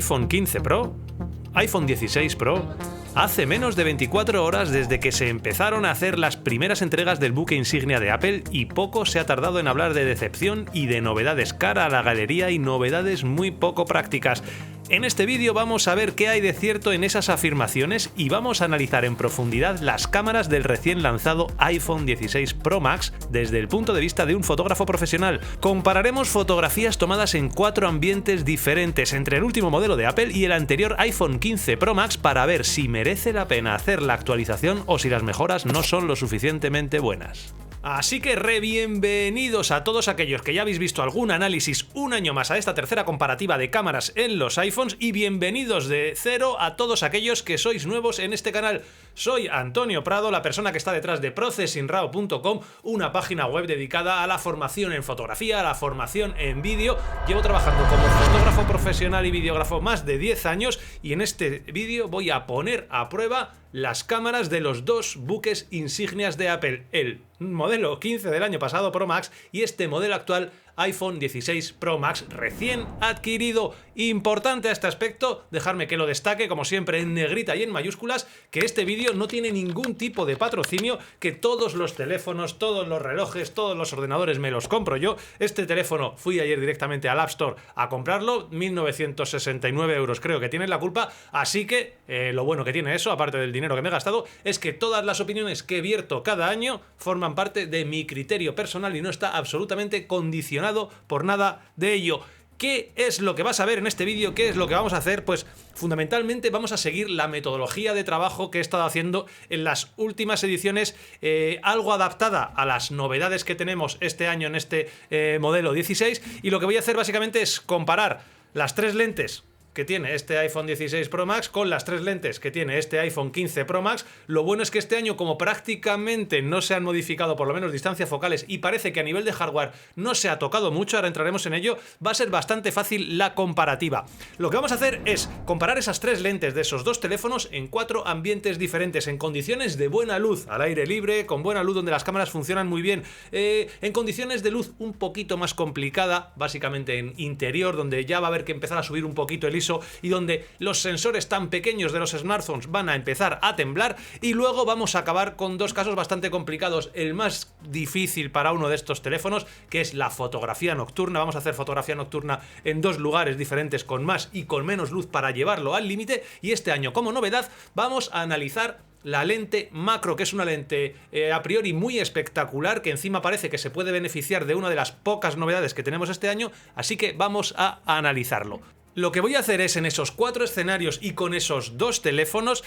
iPhone 15 Pro, iPhone 16 Pro. Hace menos de 24 horas desde que se empezaron a hacer las primeras entregas del buque insignia de Apple y poco se ha tardado en hablar de decepción y de novedades cara a la galería y novedades muy poco prácticas. En este vídeo vamos a ver qué hay de cierto en esas afirmaciones y vamos a analizar en profundidad las cámaras del recién lanzado iPhone 16 Pro Max desde el punto de vista de un fotógrafo profesional. Compararemos fotografías tomadas en 4 ambientes diferentes entre el último modelo de Apple y el anterior iPhone 15 Pro Max para ver si merece la pena hacer la actualización o si las mejoras no son lo suficientemente buenas. Así que bienvenidos a todos aquellos que ya habéis visto algún análisis un año más a esta tercera comparativa de cámaras en los iPhones y bienvenidos de cero a todos aquellos que sois nuevos en este canal. Soy Antonio Prado, la persona que está detrás de ProcessingRAW.com, una página web dedicada a la formación en fotografía, a la formación en vídeo. Llevo trabajando como fotógrafo profesional y videógrafo más de 10 años y en este vídeo voy a poner a prueba las cámaras de los dos buques insignias de Apple, el modelo 15 del año pasado Pro Max y este modelo actual iPhone 16 Pro Max recién adquirido. Importante a este aspecto, dejarme que lo destaque como siempre en negrita y en mayúsculas, que este vídeo no tiene ningún tipo de patrocinio, que todos los teléfonos, todos los relojes, todos los ordenadores me los compro yo. Este teléfono fui ayer directamente al App Store a comprarlo, 1.969 euros creo que tiene la culpa, así que lo bueno que tiene eso, aparte del dinero que me he gastado, es que todas las opiniones que vierto cada año forman parte de mi criterio personal y no está absolutamente condicionado por nada de ello. ¿Qué es lo que vas a ver en este vídeo? ¿Qué es lo que vamos a hacer? Pues fundamentalmente vamos a seguir la metodología de trabajo que he estado haciendo en las últimas ediciones, algo adaptada a las novedades que tenemos este año en este modelo 16, y lo que voy a hacer básicamente es comparar las 3 lentes que tiene este iPhone 16 Pro Max con las 3 lentes que tiene este iPhone 15 Pro Max. Lo bueno es que este año, como prácticamente no se han modificado por lo menos distancias focales y parece que a nivel de hardware no se ha tocado mucho, ahora entraremos en ello, va a ser bastante fácil la comparativa. Lo que vamos a hacer es comparar esas 3 lentes de esos dos teléfonos en 4 ambientes diferentes, en condiciones de buena luz, al aire libre, con buena luz donde las cámaras funcionan muy bien, en condiciones de luz un poquito más complicada, básicamente en interior, donde ya va a haber que empezar a subir un poquito el ISO y donde los sensores tan pequeños de los smartphones van a empezar a temblar, y luego vamos a acabar con 2 casos bastante complicados. El más difícil para uno de estos teléfonos, que es la fotografía nocturna. Vamos a hacer fotografía nocturna en 2 lugares diferentes, con más y con menos luz para llevarlo al límite, y este año como novedad vamos a analizar la lente macro, que es una lente a priori muy espectacular, que encima parece que se puede beneficiar de una de las pocas novedades que tenemos este año, así que vamos a analizarlo. Lo que voy a hacer es, en esos 4 escenarios y con esos 2 teléfonos,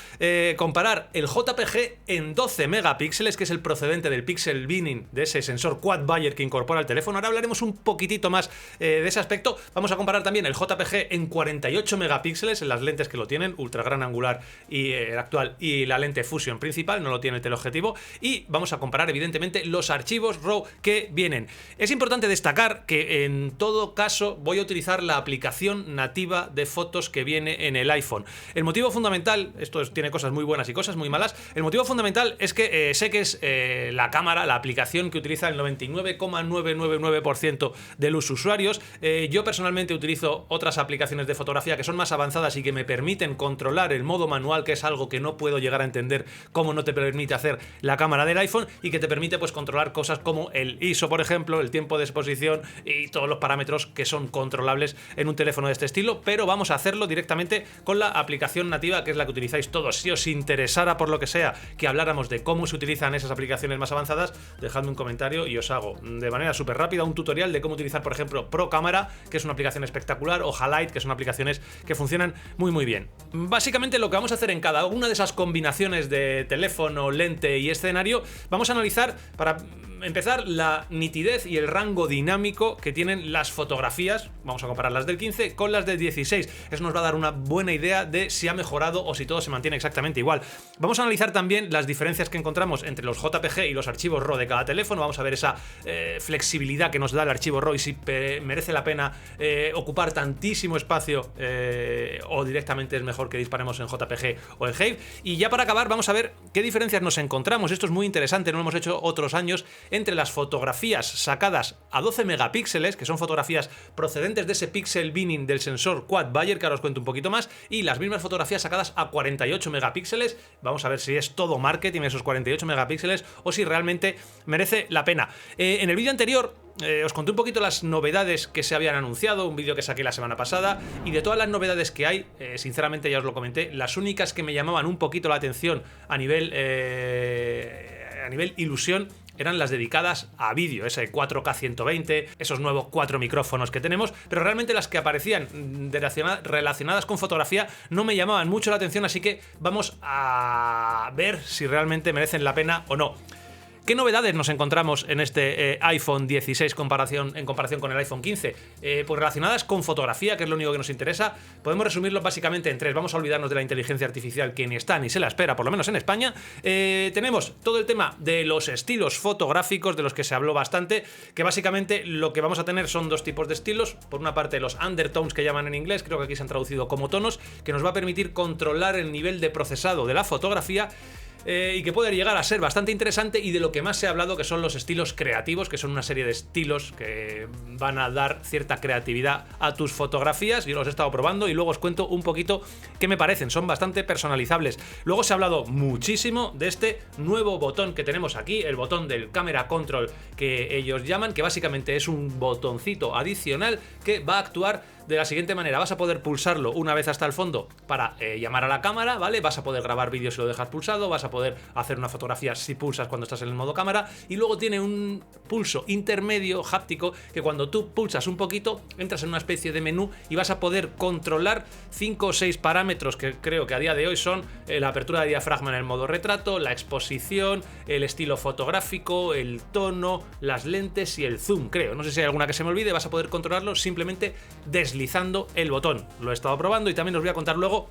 comparar el JPG en 12 megapíxeles, que es el procedente del pixel binning, de ese sensor quad Bayer que incorpora el teléfono. Ahora hablaremos un poquitito más de ese aspecto. Vamos a comparar también el JPG en 48 megapíxeles, en las lentes que lo tienen, ultra gran angular y el actual, y la lente Fusion principal, no lo tiene el teleobjetivo. Y vamos a comparar evidentemente los archivos RAW que vienen. Es importante destacar que en todo caso voy a utilizar la aplicación nativa de fotos que viene en el iPhone. El motivo fundamental, esto tiene cosas muy buenas y cosas muy malas, el motivo fundamental es que sé que es la cámara, la aplicación que utiliza el 99,999% de los usuarios. Yo personalmente utilizo otras aplicaciones de fotografía que son más avanzadas y que me permiten controlar el modo manual, que es algo que no puedo llegar a entender cómo no te permite hacer la cámara del iPhone, y que te permite pues controlar cosas como el ISO, por ejemplo, el tiempo de exposición y todos los parámetros que son controlables en un teléfono de este estilo. Pero vamos a hacerlo directamente con la aplicación nativa, que es la que utilizáis todos. Si os interesara, por lo que sea, que habláramos de cómo se utilizan esas aplicaciones más avanzadas, dejadme un comentario y os hago de manera súper rápida un tutorial de cómo utilizar, por ejemplo, Pro Cámara, que es una aplicación espectacular, o Halite, que son aplicaciones que funcionan muy muy bien. Básicamente lo que vamos a hacer en cada una de esas combinaciones de teléfono, lente y escenario, vamos a analizar, para empezar, la nitidez y el rango dinámico que tienen las fotografías. Vamos a comparar las del 15 con las del 16. Eso nos va a dar una buena idea de si ha mejorado o si todo se mantiene exactamente igual. Vamos a analizar también las diferencias que encontramos entre los JPG y los archivos RAW de cada teléfono. Vamos a ver esa flexibilidad que nos da el archivo RAW y si merece la pena ocupar tantísimo espacio o directamente es mejor que disparemos en JPG o en HEIF. Y ya para acabar vamos a ver qué diferencias nos encontramos. Esto es muy interesante, no lo hemos hecho otros años, entre las fotografías sacadas a 12 megapíxeles, que son fotografías procedentes de ese pixel binning del sensor Quad Bayer, que ahora os cuento un poquito más, y las mismas fotografías sacadas a 48 megapíxeles. Vamos a ver si es todo marketing esos 48 megapíxeles o si realmente merece la pena. En el vídeo anterior os conté un poquito las novedades que se habían anunciado, un vídeo que saqué la semana pasada, y de todas las novedades que hay, sinceramente ya os lo comenté, las únicas que me llamaban un poquito la atención a nivel ilusión eran las dedicadas a vídeo, ese 4K 120, esos nuevos 4 micrófonos que tenemos, pero realmente las que aparecían relacionadas con fotografía no me llamaban mucho la atención, así que vamos a ver si realmente merecen la pena o no. ¿Qué novedades nos encontramos en este iPhone 16 en comparación con el iPhone 15? Pues relacionadas con fotografía, que es lo único que nos interesa. Podemos resumirlo básicamente en tres. Vamos a olvidarnos de la inteligencia artificial, que ni está ni se la espera, por lo menos en España. Tenemos todo el tema de los estilos fotográficos, de los que se habló bastante, que básicamente lo que vamos a tener son dos tipos de estilos. Por una parte, los undertones, que llaman en inglés, creo que aquí se han traducido como tonos, que nos va a permitir controlar el nivel de procesado de la fotografía, y que puede llegar a ser bastante interesante, y de lo que más se ha hablado, que son los estilos creativos, que son una serie de estilos que van a dar cierta creatividad a tus fotografías. Yo los he estado probando y luego os cuento un poquito qué me parecen, son bastante personalizables. Luego se ha hablado muchísimo de este nuevo botón que tenemos aquí, el botón del Camera Control, que ellos llaman, que básicamente es un botoncito adicional que va a actuar de la siguiente manera. Vas a poder pulsarlo una vez hasta el fondo para llamar a la cámara, ¿vale? Vas a poder grabar vídeos si lo dejas pulsado, vas a poder hacer una fotografía si pulsas cuando estás en el modo cámara, y luego tiene un pulso intermedio háptico que cuando tú pulsas un poquito entras en una especie de menú y vas a poder controlar 5 o 6 parámetros que creo que a día de hoy son la apertura de diafragma en el modo retrato, la exposición, el estilo fotográfico, el tono, las lentes y el zoom, creo. No sé si hay alguna que se me olvide. Vas a poder controlarlo simplemente deslizando el botón. Lo he estado probando y también os voy a contar luego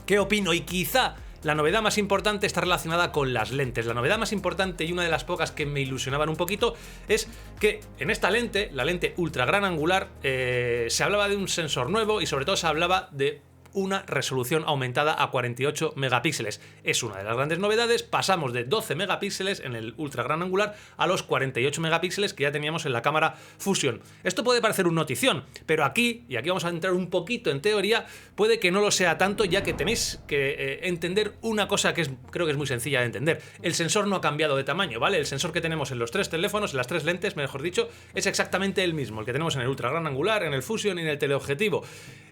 qué opino, y quizá la novedad más importante está relacionada con las lentes. La novedad más importante, y una de las pocas que me ilusionaban un poquito, es que en esta lente, la lente ultra gran angular, se hablaba de un sensor nuevo y sobre todo se hablaba de una resolución aumentada a 48 megapíxeles. Es una de las grandes novedades. Pasamos de 12 megapíxeles en el ultra gran angular a los 48 megapíxeles que ya teníamos en la cámara Fusion. Esto puede parecer una notición, pero aquí, y aquí vamos a entrar un poquito en teoría, puede que no lo sea tanto, ya que tenéis que entender una cosa que creo que es muy sencilla de entender. El sensor no ha cambiado de tamaño, ¿vale? El sensor que tenemos en los tres teléfonos, en las tres lentes, mejor dicho, es exactamente el mismo, el que tenemos en el ultra gran angular, en el Fusion y en el teleobjetivo.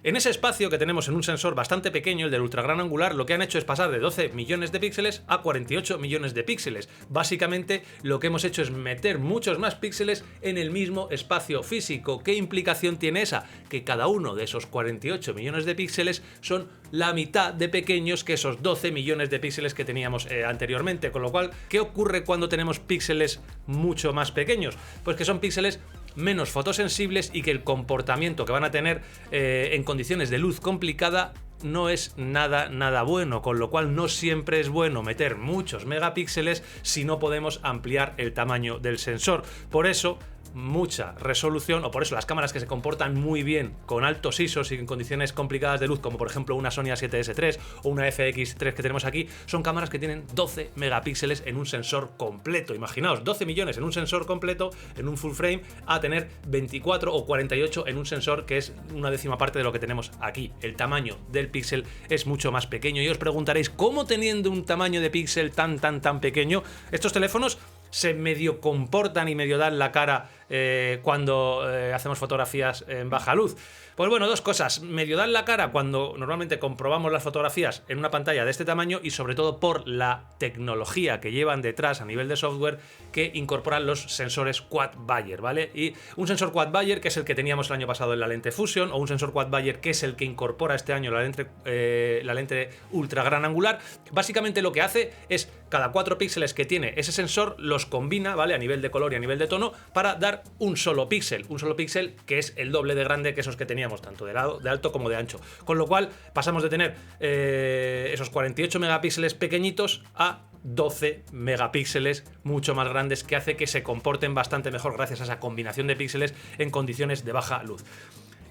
En ese espacio que tenemos en un sensor bastante pequeño, el del ultra gran angular, lo que han hecho es pasar de 12 millones de píxeles a 48 millones de píxeles. Básicamente lo que hemos hecho es meter muchos más píxeles en el mismo espacio físico. ¿Qué implicación tiene esa? Que cada uno de esos 48 millones de píxeles son la mitad de pequeños que esos 12 millones de píxeles que teníamos anteriormente. Con lo cual, ¿qué ocurre cuando tenemos píxeles mucho más pequeños? Pues que son píxeles menos fotosensibles y que el comportamiento que van a tener en condiciones de luz complicada no es nada bueno, con lo cual no siempre es bueno meter muchos megapíxeles si no podemos ampliar el tamaño del sensor. Por eso mucha resolución, o por eso las cámaras que se comportan muy bien con altos ISOs y en condiciones complicadas de luz, como por ejemplo una Sony A7S III o una FX3 que tenemos aquí, son cámaras que tienen 12 megapíxeles en un sensor completo. Imaginaos, 12 millones en un sensor completo, en un full frame, a tener 24 o 48 en un sensor que es una décima parte de lo que tenemos aquí. El tamaño del píxel es mucho más pequeño y os preguntaréis, ¿cómo teniendo un tamaño de píxel tan pequeño, estos teléfonos se medio comportan y medio dan la cara cuando hacemos fotografías en baja luz? Pues bueno, dos cosas. Medio dan la cara cuando normalmente comprobamos las fotografías en una pantalla de este tamaño, y sobre todo por la tecnología que llevan detrás a nivel de software que incorporan los sensores Quad Bayer, ¿vale? Y un sensor Quad Bayer, que es el que teníamos el año pasado en la lente Fusion, o un sensor Quad Bayer que es el que incorpora este año la lente ultra gran angular, básicamente lo que hace es cada 4 píxeles que tiene ese sensor los combina, ¿vale? A nivel de color y a nivel de tono, para dar un solo píxel que es el doble de grande que esos que teníamos, tanto de lado, de alto como de ancho. Con lo cual pasamos de tener esos 48 megapíxeles pequeñitos a 12 megapíxeles mucho más grandes, que hace que se comporten bastante mejor gracias a esa combinación de píxeles en condiciones de baja luz.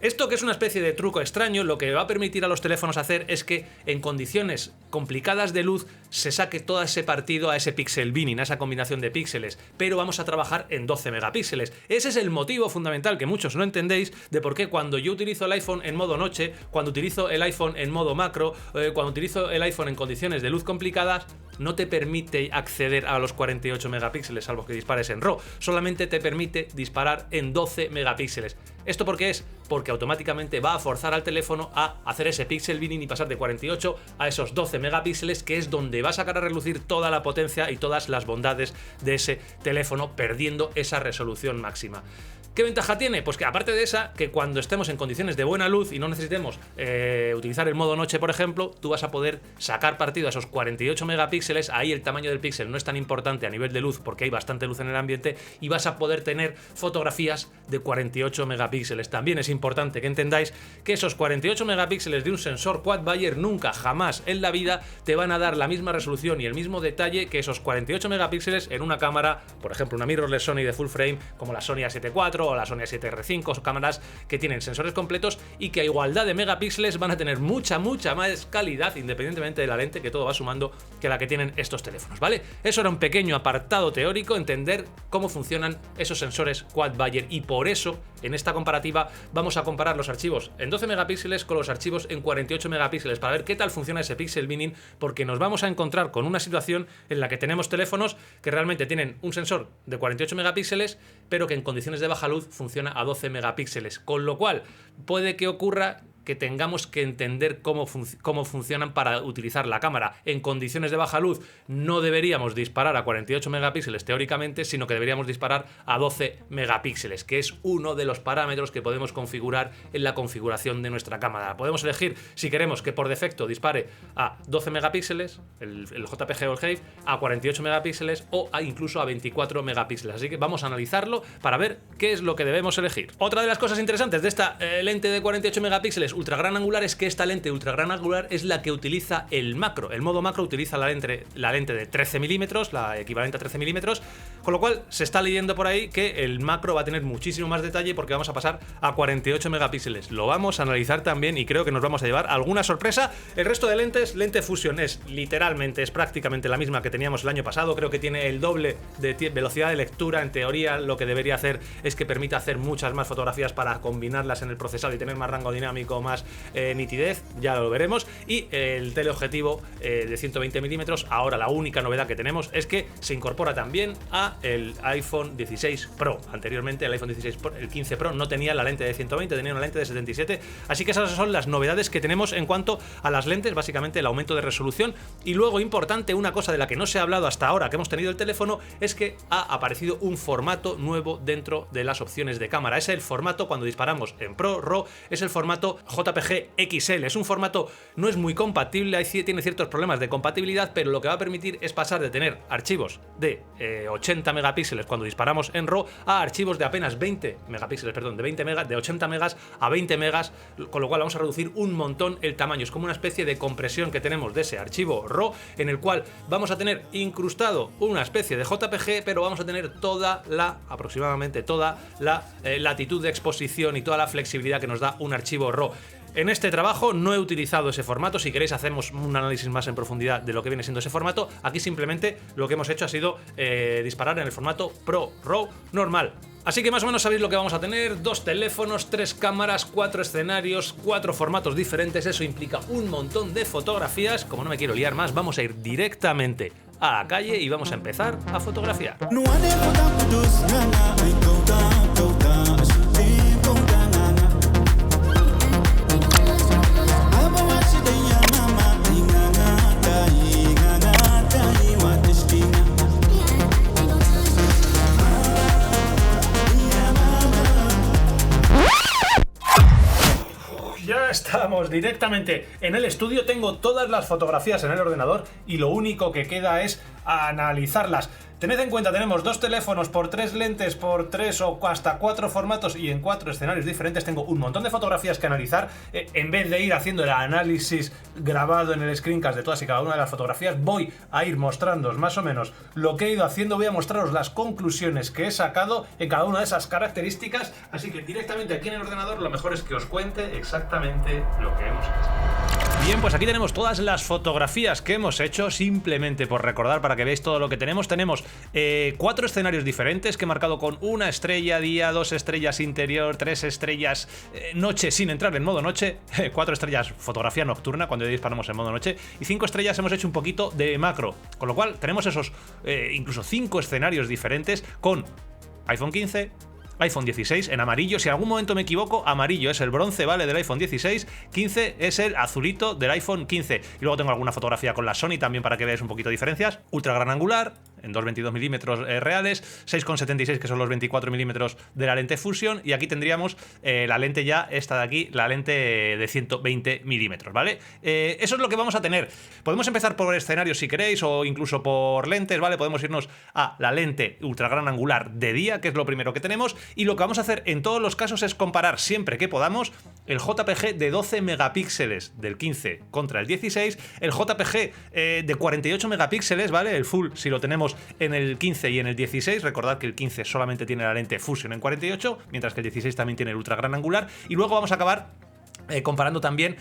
Esto, que es una especie de truco extraño, lo que va a permitir a los teléfonos hacer es que en condiciones complicadas de luz se saque todo ese partido a ese pixel binning, a esa combinación de píxeles, pero vamos a trabajar en 12 megapíxeles. Ese es el motivo fundamental que muchos no entendéis de por qué cuando yo utilizo el iPhone en modo noche, cuando utilizo el iPhone en modo macro, cuando utilizo el iPhone en condiciones de luz complicadas, no te permite acceder a los 48 megapíxeles, salvo que dispares en RAW. Solamente te permite disparar en 12 megapíxeles. ¿Esto por qué es? Porque automáticamente va a forzar al teléfono a hacer ese pixel binning y pasar de 48 a esos 12 megapíxeles, que es donde va a sacar a relucir toda la potencia y todas las bondades de ese teléfono, perdiendo esa resolución máxima. ¿Qué ventaja tiene? Pues que aparte de esa, que cuando estemos en condiciones de buena luz y no necesitemos utilizar el modo noche, por ejemplo, tú vas a poder sacar partido a esos 48 megapíxeles. Ahí el tamaño del píxel no es tan importante a nivel de luz porque hay bastante luz en el ambiente, y vas a poder tener fotografías de 48 megapíxeles. También es importante que entendáis que esos 48 megapíxeles de un sensor quad Bayer nunca, jamás en la vida te van a dar la misma resolución y el mismo detalle que esos 48 megapíxeles en una cámara, por ejemplo una mirrorless Sony de full frame como la Sony A7 IV o la Sony A7R5, son cámaras que tienen sensores completos y que a igualdad de megapíxeles van a tener mucha más calidad, independientemente de la lente, que todo va sumando, que la que tienen estos teléfonos, ¿vale? Eso era un pequeño apartado teórico, entender cómo funcionan esos sensores quad Bayer, y por eso en esta comparativa vamos a comparar los archivos en 12 megapíxeles con los archivos en 48 megapíxeles para ver qué tal funciona ese pixel binning, porque nos vamos a encontrar con una situación en la que tenemos teléfonos que realmente tienen un sensor de 48 megapíxeles, pero que en condiciones de baja luz funciona a 12 megapíxeles, con lo cual puede que ocurra que tengamos que entender cómo funcionan para utilizar la cámara. En condiciones de baja luz no deberíamos disparar a 48 megapíxeles teóricamente, sino que deberíamos disparar a 12 megapíxeles, que es uno de los parámetros que podemos configurar en la configuración de nuestra cámara. Podemos elegir si queremos que por defecto dispare a 12 megapíxeles, el JPG o el HEIF, a 48 megapíxeles o incluso a 24 megapíxeles. Así que vamos a analizarlo para ver qué es lo que debemos elegir. Otra de las cosas interesantes de esta lente de 48 megapíxeles ultra gran angular es que esta lente ultra gran angular es la que utiliza el macro. El modo macro utiliza la lente de 13 milímetros, la equivalente a 13 milímetros, con lo cual se está leyendo por ahí que el macro va a tener muchísimo más detalle porque vamos a pasar a 48 megapíxeles. Lo vamos a analizar también y creo que nos vamos a llevar alguna sorpresa. El resto de lentes, lente Fusion es prácticamente la misma que teníamos el año pasado. Creo que tiene el doble de velocidad de lectura. En teoría lo que debería hacer es que permita hacer muchas más fotografías para combinarlas en el procesado y tener más rango dinámico, más nitidez, ya lo veremos. Y el teleobjetivo de 120 milímetros. Ahora la única novedad que tenemos es que se incorpora también a el iPhone 16 Pro. Anteriormente el iPhone 16 Pro, el 15 Pro no tenía la lente de 120, tenía una lente de 77, así que esas son las novedades que tenemos en cuanto a las lentes, básicamente el aumento de resolución. Y luego, importante, una cosa de la que no se ha hablado hasta ahora que hemos tenido el teléfono, es que ha aparecido un formato nuevo dentro de las opciones de cámara. Es el formato, cuando disparamos en Pro, RAW, es el formato JPG XL. Es un formato, no es muy compatible, ahí tiene ciertos problemas de compatibilidad, pero lo que va a permitir es pasar de tener archivos de 80 megapíxeles cuando disparamos en RAW a archivos de apenas 20 megapíxeles, perdón, de 80 megas a 20 megas, con lo cual vamos a reducir un montón el tamaño. Es como una especie de compresión que tenemos de ese archivo RAW, en el cual vamos a tener incrustado una especie de JPG, pero vamos a tener aproximadamente toda la latitud de exposición y toda la flexibilidad que nos da un archivo RAW. En este trabajo no he utilizado ese formato. Si queréis hacemos un análisis más en profundidad de lo que viene siendo ese formato. Aquí simplemente lo que hemos hecho ha sido disparar en el formato Pro RAW normal. Así que más o menos sabéis lo que vamos a tener: 2 teléfonos, 3 cámaras, 4 escenarios, 4 formatos diferentes. Eso implica un montón de fotografías. Como no me quiero liar más, vamos a ir directamente a la calle y vamos a empezar a fotografiar. Estamos directamente en el estudio. Tengo todas las fotografías en el ordenador y lo único que queda es analizarlas. Tened en cuenta, tenemos 2 teléfonos por 3 lentes, por 3 o hasta 4 formatos y en 4 escenarios diferentes. Tengo un montón de fotografías que analizar. En vez de ir haciendo el análisis grabado en el screencast de todas y cada una de las fotografías, voy a ir mostrándoos más o menos lo que he ido haciendo. Voy a mostraros las conclusiones que he sacado en cada una de esas características. Así que directamente aquí en el ordenador lo mejor es que os cuente exactamente lo que hemos hecho. Bien, pues aquí tenemos todas las fotografías que hemos hecho, simplemente por recordar para que veáis todo lo que tenemos. Tenemos 4 escenarios diferentes que he marcado con 1 estrella día, 2 estrellas interior, 3 estrellas noche sin entrar en modo noche, 4 estrellas fotografía nocturna cuando disparamos en modo noche y 5 estrellas hemos hecho un poquito de macro, con lo cual tenemos esos incluso 5 escenarios diferentes con iPhone 15, iPhone 16 en amarillo. Si en algún momento me equivoco, amarillo es el bronce, ¿vale? Del iPhone 16, 15 es el azulito del iPhone 15. Y luego tengo alguna fotografía con la Sony también para que veáis un poquito de diferencias. Ultra gran angular, en 2,22 milímetros reales, 6,76 que son los 24 milímetros de la lente Fusion, y aquí tendríamos la lente ya, esta de aquí, la lente de 120 milímetros, ¿vale? Eso es lo que vamos a tener. Podemos empezar por escenarios si queréis, o incluso por lentes, ¿vale? Podemos irnos a la lente ultra gran angular de día, que es lo primero que tenemos, y lo que vamos a hacer en todos los casos es comparar siempre que podamos el JPG de 12 megapíxeles del 15 contra el 16, el JPG de 48 megapíxeles, ¿vale? El full si lo tenemos en el 15 y en el 16, recordad que el 15 solamente tiene la lente Fusion en 48, mientras que el 16 también tiene el ultra gran angular, y luego vamos a acabar comparando también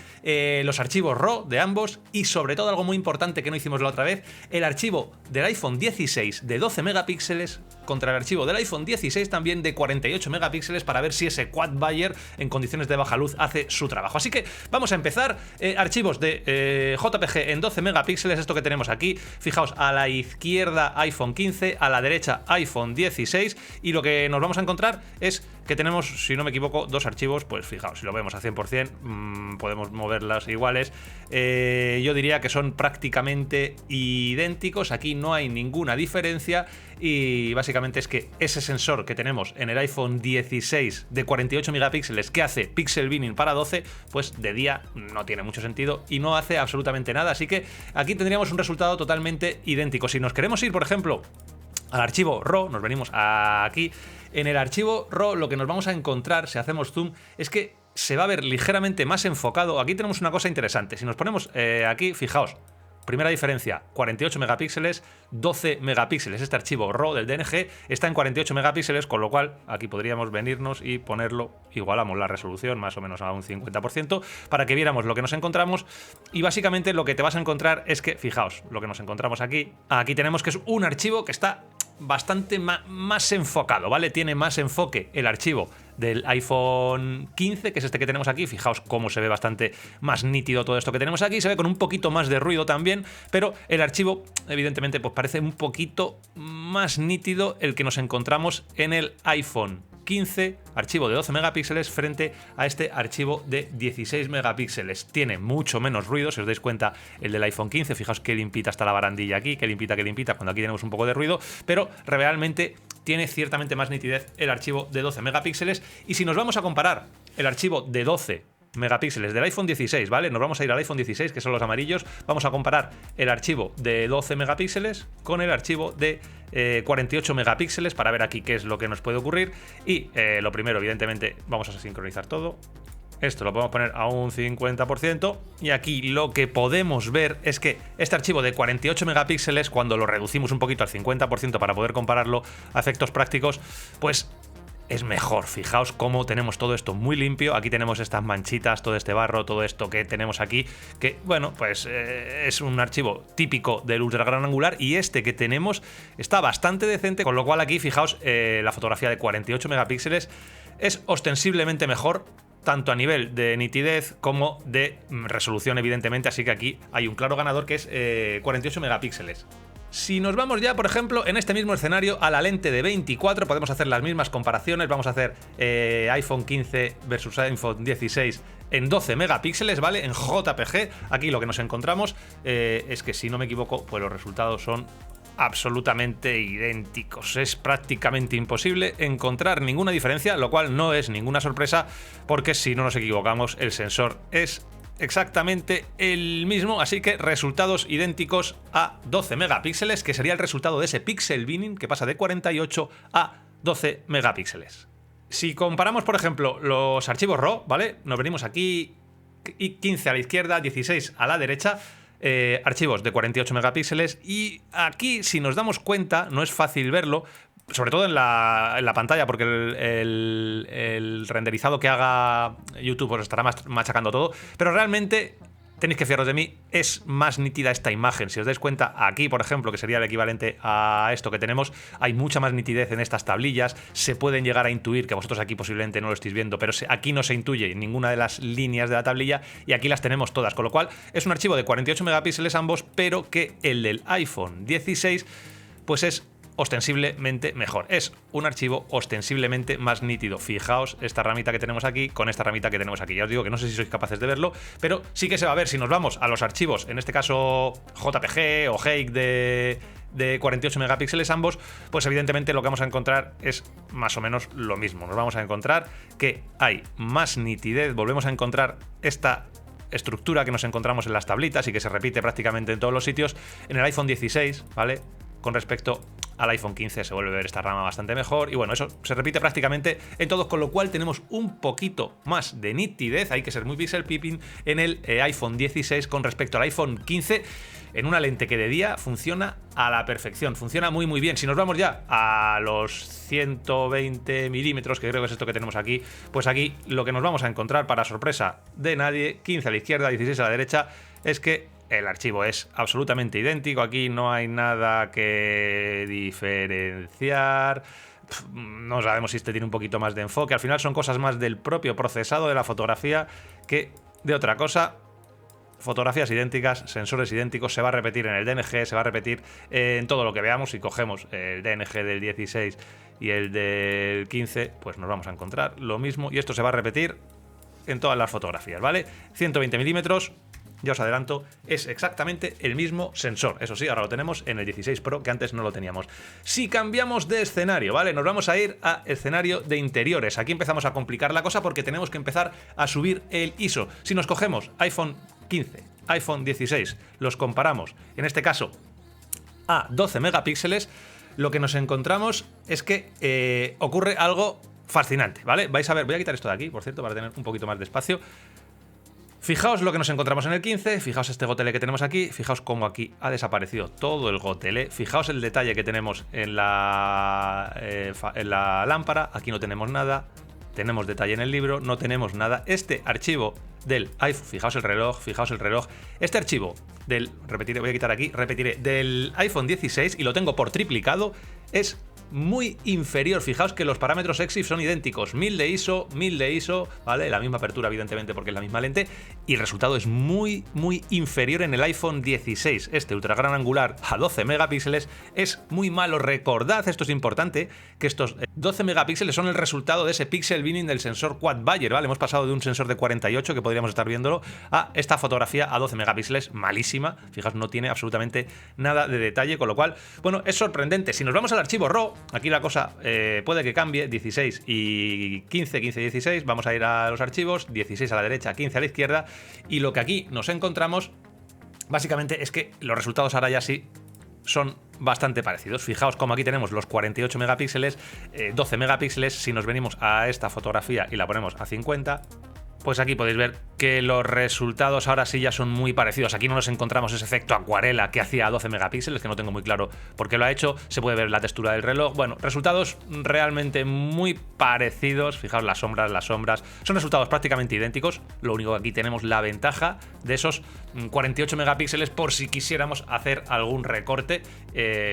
los archivos RAW de ambos y sobre todo algo muy importante que no hicimos la otra vez, el archivo del iPhone 16 de 12 megapíxeles contra el archivo del iPhone 16 también de 48 megapíxeles para ver si ese Quad Bayer en condiciones de baja luz hace su trabajo. Así que vamos a empezar. Archivos de JPG en 12 megapíxeles, esto que tenemos aquí, fijaos, a la izquierda iPhone 15, a la derecha iPhone 16, y lo que nos vamos a encontrar es que tenemos, si no me equivoco, 2 archivos, pues fijaos, si lo vemos a 100%, podemos moverlas iguales. Yo diría que son prácticamente idénticos, aquí no hay ninguna diferencia, y básicamente es que ese sensor que tenemos en el iPhone 16 de 48 megapíxeles que hace pixel binning para 12, pues de día no tiene mucho sentido y no hace absolutamente nada, así que aquí tendríamos un resultado totalmente idéntico. Si nos queremos ir, por ejemplo, al archivo RAW, nos venimos aquí. En el archivo RAW lo que nos vamos a encontrar, si hacemos zoom, es que se va a ver ligeramente más enfocado. Aquí tenemos una cosa interesante. Si nos ponemos aquí, fijaos, primera diferencia, 48 megapíxeles, 12 megapíxeles. Este archivo RAW del DNG está en 48 megapíxeles, con lo cual aquí podríamos venirnos y ponerlo, igualamos la resolución más o menos a un 50% para que viéramos lo que nos encontramos. Y básicamente lo que te vas a encontrar es que, fijaos, lo que nos encontramos aquí tenemos que es un archivo que está bastante más enfocado, ¿vale? Tiene más enfoque el archivo del iPhone 15, que es este que tenemos aquí. Fijaos cómo se ve bastante más nítido todo esto que tenemos aquí. Se ve con un poquito más de ruido también, pero el archivo, evidentemente, pues parece un poquito más nítido el que nos encontramos en el iPhone 15, archivo de 12 megapíxeles frente a este archivo de 16 megapíxeles. Tiene mucho menos ruido, si os dais cuenta, el del iPhone 15. Fijaos que limpita está la barandilla aquí, que limpita, cuando aquí tenemos un poco de ruido, pero realmente tiene ciertamente más nitidez el archivo de 12 megapíxeles. Y si nos vamos a comparar el archivo de 12 megapíxeles del iPhone 16, ¿vale? Nos vamos a ir al iPhone 16, que son los amarillos. Vamos a comparar el archivo de 12 megapíxeles con el archivo de 48 megapíxeles para ver aquí qué es lo que nos puede ocurrir. Y lo primero, evidentemente, vamos a sincronizar todo. Esto lo podemos poner a un 50%, y aquí lo que podemos ver es que este archivo de 48 megapíxeles, cuando lo reducimos un poquito al 50% para poder compararlo a efectos prácticos, pues es mejor. Fijaos cómo tenemos todo esto muy limpio. Aquí tenemos estas manchitas, todo este barro, todo esto que tenemos aquí, que bueno, pues es un archivo típico del ultra gran angular, y este que tenemos está bastante decente, con lo cual aquí fijaos, la fotografía de 48 megapíxeles es ostensiblemente mejor, tanto a nivel de nitidez como de resolución, evidentemente, así que aquí hay un claro ganador, que es 48 megapíxeles. Si nos vamos ya, por ejemplo, en este mismo escenario a la lente de 24, podemos hacer las mismas comparaciones. Vamos a hacer iPhone 15 versus iPhone 16 en 12 megapíxeles, ¿vale? En JPG. Aquí lo que nos encontramos es que, si no me equivoco, pues los resultados son absolutamente idénticos. Es prácticamente imposible encontrar ninguna diferencia, lo cual no es ninguna sorpresa, porque si no nos equivocamos, el sensor es exactamente el mismo, así que resultados idénticos a 12 megapíxeles, que sería el resultado de ese pixel binning que pasa de 48 a 12 megapíxeles. Si comparamos, por ejemplo, los archivos RAW, ¿vale? Nos venimos aquí, 15 a la izquierda, 16 a la derecha, archivos de 48 megapíxeles, y aquí, si nos damos cuenta, no es fácil verlo, sobre todo en la pantalla, porque el renderizado que haga YouTube os estará machacando todo, pero realmente tenéis que fiaros de mí, es más nítida esta imagen. Si os dais cuenta, aquí, por ejemplo, que sería el equivalente a esto que tenemos, hay mucha más nitidez en estas tablillas, se pueden llegar a intuir, que vosotros aquí posiblemente no lo estéis viendo, pero aquí no se intuye ninguna de las líneas de la tablilla, y aquí las tenemos todas, con lo cual es un archivo de 48 megapíxeles ambos, pero que el del iPhone 16 pues es ostensiblemente mejor. Es un archivo ostensiblemente más nítido. Fijaos esta ramita que tenemos aquí con esta ramita que tenemos aquí. Ya os digo que no sé si sois capaces de verlo, pero sí que se va a ver si nos vamos a los archivos, en este caso JPG o HEIC de 48 megapíxeles ambos, pues evidentemente lo que vamos a encontrar es más o menos lo mismo. Nos vamos a encontrar que hay más nitidez, volvemos a encontrar esta estructura que nos encontramos en las tablitas y que se repite prácticamente en todos los sitios. En el iPhone 16, ¿vale? Con respecto al iPhone 15 se vuelve a ver esta rama bastante mejor, y bueno, eso se repite prácticamente en todos, con lo cual tenemos un poquito más de nitidez, hay que ser muy pixel peeping en el iPhone 16 con respecto al iPhone 15, en una lente que de día funciona a la perfección, funciona muy muy bien. Si nos vamos ya a los 120 milímetros, que creo que es esto que tenemos aquí, pues aquí lo que nos vamos a encontrar, para sorpresa de nadie, 15 a la izquierda, 16 a la derecha, es que el archivo es absolutamente idéntico, aquí no hay nada que diferenciar, no sabemos si este tiene un poquito más de enfoque, al final son cosas más del propio procesado de la fotografía que de otra cosa. Fotografías idénticas, sensores idénticos, se va a repetir en el DNG, se va a repetir en todo lo que veamos. Si cogemos el DNG del 16 y el del 15, pues nos vamos a encontrar lo mismo, y esto se va a repetir en todas las fotografías, ¿vale? 120 milímetros. Ya os adelanto, es exactamente el mismo sensor. Eso sí, ahora lo tenemos en el 16 Pro, que antes no lo teníamos. Si cambiamos de escenario, ¿vale? Nos vamos a ir a escenario de interiores. Aquí empezamos a complicar la cosa porque tenemos que empezar a subir el ISO. Si nos cogemos iPhone 15, iPhone 16, los comparamos, en este caso, a 12 megapíxeles, lo que nos encontramos es que ocurre algo fascinante, ¿vale? Vais a ver, voy a quitar esto de aquí, por cierto, para tener un poquito más de espacio. Fijaos lo que nos encontramos en el 15, fijaos este gotelé que tenemos aquí, fijaos cómo aquí ha desaparecido todo el gotelé, fijaos el detalle que tenemos en la lámpara, aquí no tenemos nada, tenemos detalle en el libro, no tenemos nada. Este archivo del iPhone, fijaos el reloj, este archivo del, repetiré, voy a quitar aquí, repetiré, del iPhone 16, y lo tengo por triplicado, es muy inferior. Fijaos que los parámetros EXIF son idénticos, 1000 de ISO, 1000 de ISO, ¿vale? La misma apertura, evidentemente, porque es la misma lente, y el resultado es muy, muy inferior en el iPhone 16. Este ultra gran angular a 12 megapíxeles es muy malo. Recordad, esto es importante, que estos 12 megapíxeles son el resultado de ese pixel binning del sensor Quad Bayer, ¿vale? Hemos pasado de un sensor de 48, que podríamos estar viéndolo, a esta fotografía a 12 megapíxeles, malísima. Fijaos, no tiene absolutamente nada de detalle, con lo cual, bueno, es sorprendente. Si nos vamos al archivo RAW, aquí la cosa puede que cambie, 16 y 15, 15 y 16, vamos a ir a los archivos, 16 a la derecha, 15 a la izquierda, y lo que aquí nos encontramos básicamente es que los resultados ahora ya sí son bastante parecidos. Fijaos como aquí tenemos los 48 megapíxeles, 12 megapíxeles, si nos venimos a esta fotografía y la ponemos a 50, pues aquí podéis ver que los resultados ahora sí ya son muy parecidos. Aquí no nos encontramos ese efecto acuarela que hacía a 12 megapíxeles, que no tengo muy claro por qué lo ha hecho. Se puede ver la textura del reloj. Bueno, resultados realmente muy parecidos. Fijaos las sombras. Son resultados prácticamente idénticos. Lo único que aquí tenemos la ventaja de esos 48 megapíxeles por si quisiéramos hacer algún recorte.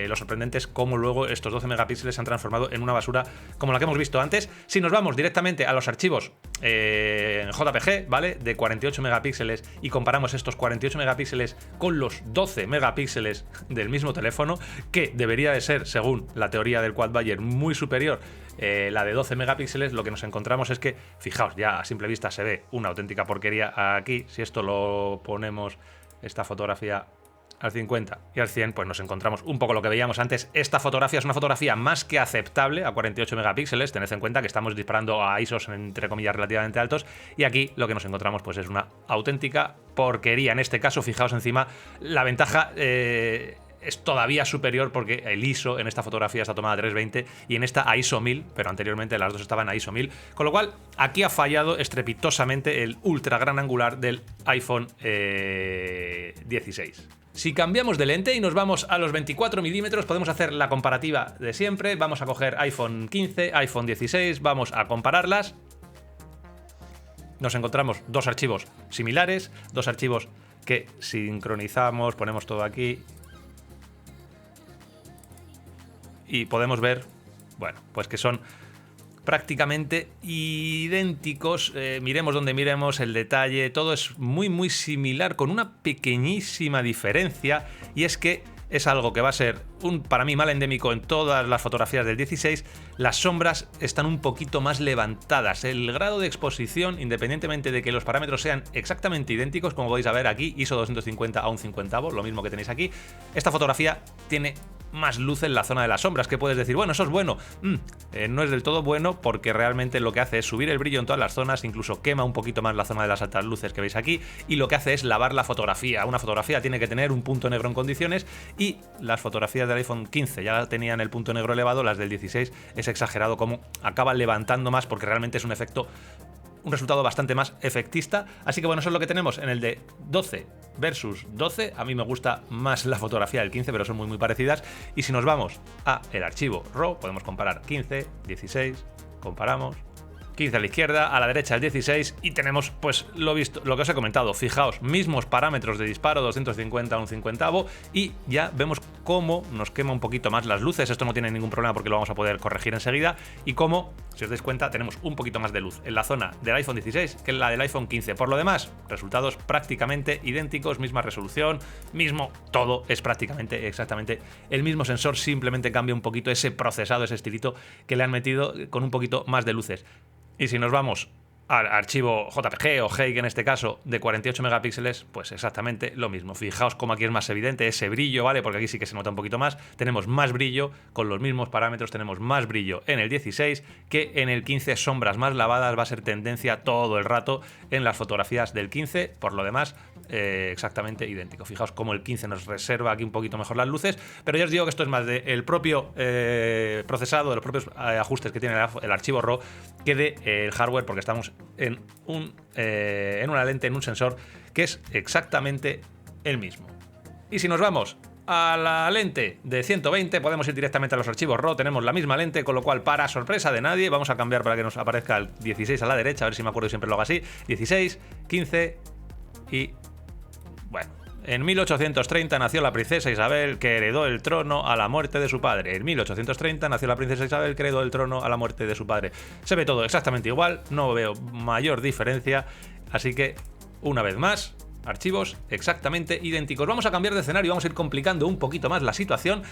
Lo sorprendente es cómo luego estos 12 megapíxeles se han transformado en una basura como la que hemos visto antes. Si nos vamos directamente a los archivos en JPG, ¿vale? De 48 megapíxeles, y comparamos estos 48 megapíxeles con los 12 megapíxeles del mismo teléfono, que debería de ser, según la teoría del Quad Bayer, muy superior, la de 12 megapíxeles, lo que nos encontramos es que, fijaos, ya a simple vista se ve una auténtica porquería aquí. Si esto lo ponemos, esta fotografía al 50 y al 100, pues nos encontramos un poco lo que veíamos antes. Esta fotografía es una fotografía más que aceptable a 48 megapíxeles. Tened en cuenta que estamos disparando a ISOs entre comillas relativamente altos, y aquí lo que nos encontramos pues es una auténtica porquería. En este caso, fijaos encima, la ventaja es todavía superior porque el ISO en esta fotografía está tomada a 320 y en esta a ISO 1000, pero anteriormente las dos estaban a ISO 1000, con lo cual aquí ha fallado estrepitosamente el ultra gran angular del iPhone 16. Si cambiamos de lente y nos vamos a los 24 milímetros, podemos hacer la comparativa de siempre. Vamos a coger iPhone 15, iPhone 16, vamos a compararlas. Nos encontramos dos archivos similares, dos archivos que sincronizamos, ponemos todo aquí y podemos ver, bueno, pues que son prácticamente idénticos. Miremos donde miremos, el detalle, todo es muy similar, con una pequeñísima diferencia, y es que es algo que va a ser para mí mal endémico en todas las fotografías del 16. Las sombras están un poquito más levantadas. El grado de exposición, independientemente de que los parámetros sean exactamente idénticos, como podéis ver aquí, ISO 250 a un 50avo, lo mismo que tenéis aquí, esta fotografía tiene más luz en la zona de las sombras, que puedes decir, bueno, eso es bueno. No es del todo bueno, porque realmente lo que hace es subir el brillo en todas las zonas, incluso quema un poquito más la zona de las altas luces que veis aquí, y lo que hace es lavar la fotografía. Una fotografía tiene que tener un punto negro en condiciones, y las fotografías del iPhone 15 ya tenían el punto negro elevado, las del 16 es exagerado como acaban levantando más, porque realmente es un resultado bastante más efectista. Así que bueno, eso es lo que tenemos en el de 12 versus 12. A mí me gusta más la fotografía del 15, pero son muy parecidas. Y si nos vamos a el archivo RAW, podemos comparar 15, 16, comparamos 15 a la izquierda, a la derecha el 16, y tenemos pues lo que os he comentado. Fijaos, mismos parámetros de disparo, 250 a un 50avo, y ya vemos cómo nos quema un poquito más las luces. Esto no tiene ningún problema porque lo vamos a poder corregir enseguida, y cómo, si os dais cuenta, tenemos un poquito más de luz en la zona del iPhone 16 que en la del iPhone 15. Por lo demás, resultados prácticamente idénticos, misma resolución, mismo todo, es prácticamente exactamente el mismo sensor, simplemente cambia un poquito ese procesado, ese estilito que le han metido con un poquito más de luces. Y si nos vamos al archivo JPG o JPEG en este caso de 48 megapíxeles, pues exactamente lo mismo. Fijaos cómo aquí es más evidente ese brillo, ¿vale? Porque aquí sí que se nota un poquito más. Tenemos más brillo con los mismos parámetros, tenemos más brillo en el 16 que en el 15. Sombras más lavadas, va a ser tendencia todo el rato en las fotografías del 15. Por lo demás, exactamente idéntico. Fijaos cómo el 15 nos reserva aquí un poquito mejor las luces, pero ya os digo que esto es más del propio procesado, de los propios ajustes que tiene el archivo RAW, que del hardware, porque estamos en una lente, en un sensor que es exactamente el mismo. Y si nos vamos a la lente de 120, podemos ir directamente a los archivos RAW. Tenemos la misma lente, con lo cual, para sorpresa de nadie, vamos a cambiar para que nos aparezca el 16 a la derecha, a ver si me acuerdo y siempre lo hago así. 16, 15 y... bueno, en 1830 nació la princesa Isabel, que heredó el trono a la muerte de su padre. En 1830 nació la princesa Isabel, que heredó el trono a la muerte de su padre. Se ve todo exactamente igual, no veo mayor diferencia, así que, una vez más, archivos exactamente idénticos. Vamos a cambiar de escenario, vamos a ir complicando un poquito más la situación.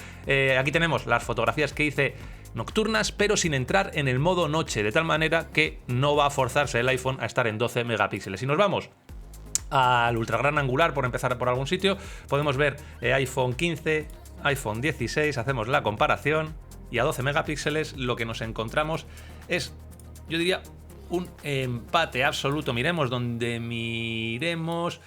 Aquí tenemos las fotografías que hice nocturnas, pero sin entrar en el modo noche, de tal manera que no va a forzarse el iPhone a estar en 12 megapíxeles. Si nos vamos al ultra gran angular, por empezar por algún sitio, podemos ver iPhone 15, iPhone 16, hacemos la comparación, y a 12 megapíxeles lo que nos encontramos es, yo diría, un empate absoluto. Miremos donde miremos,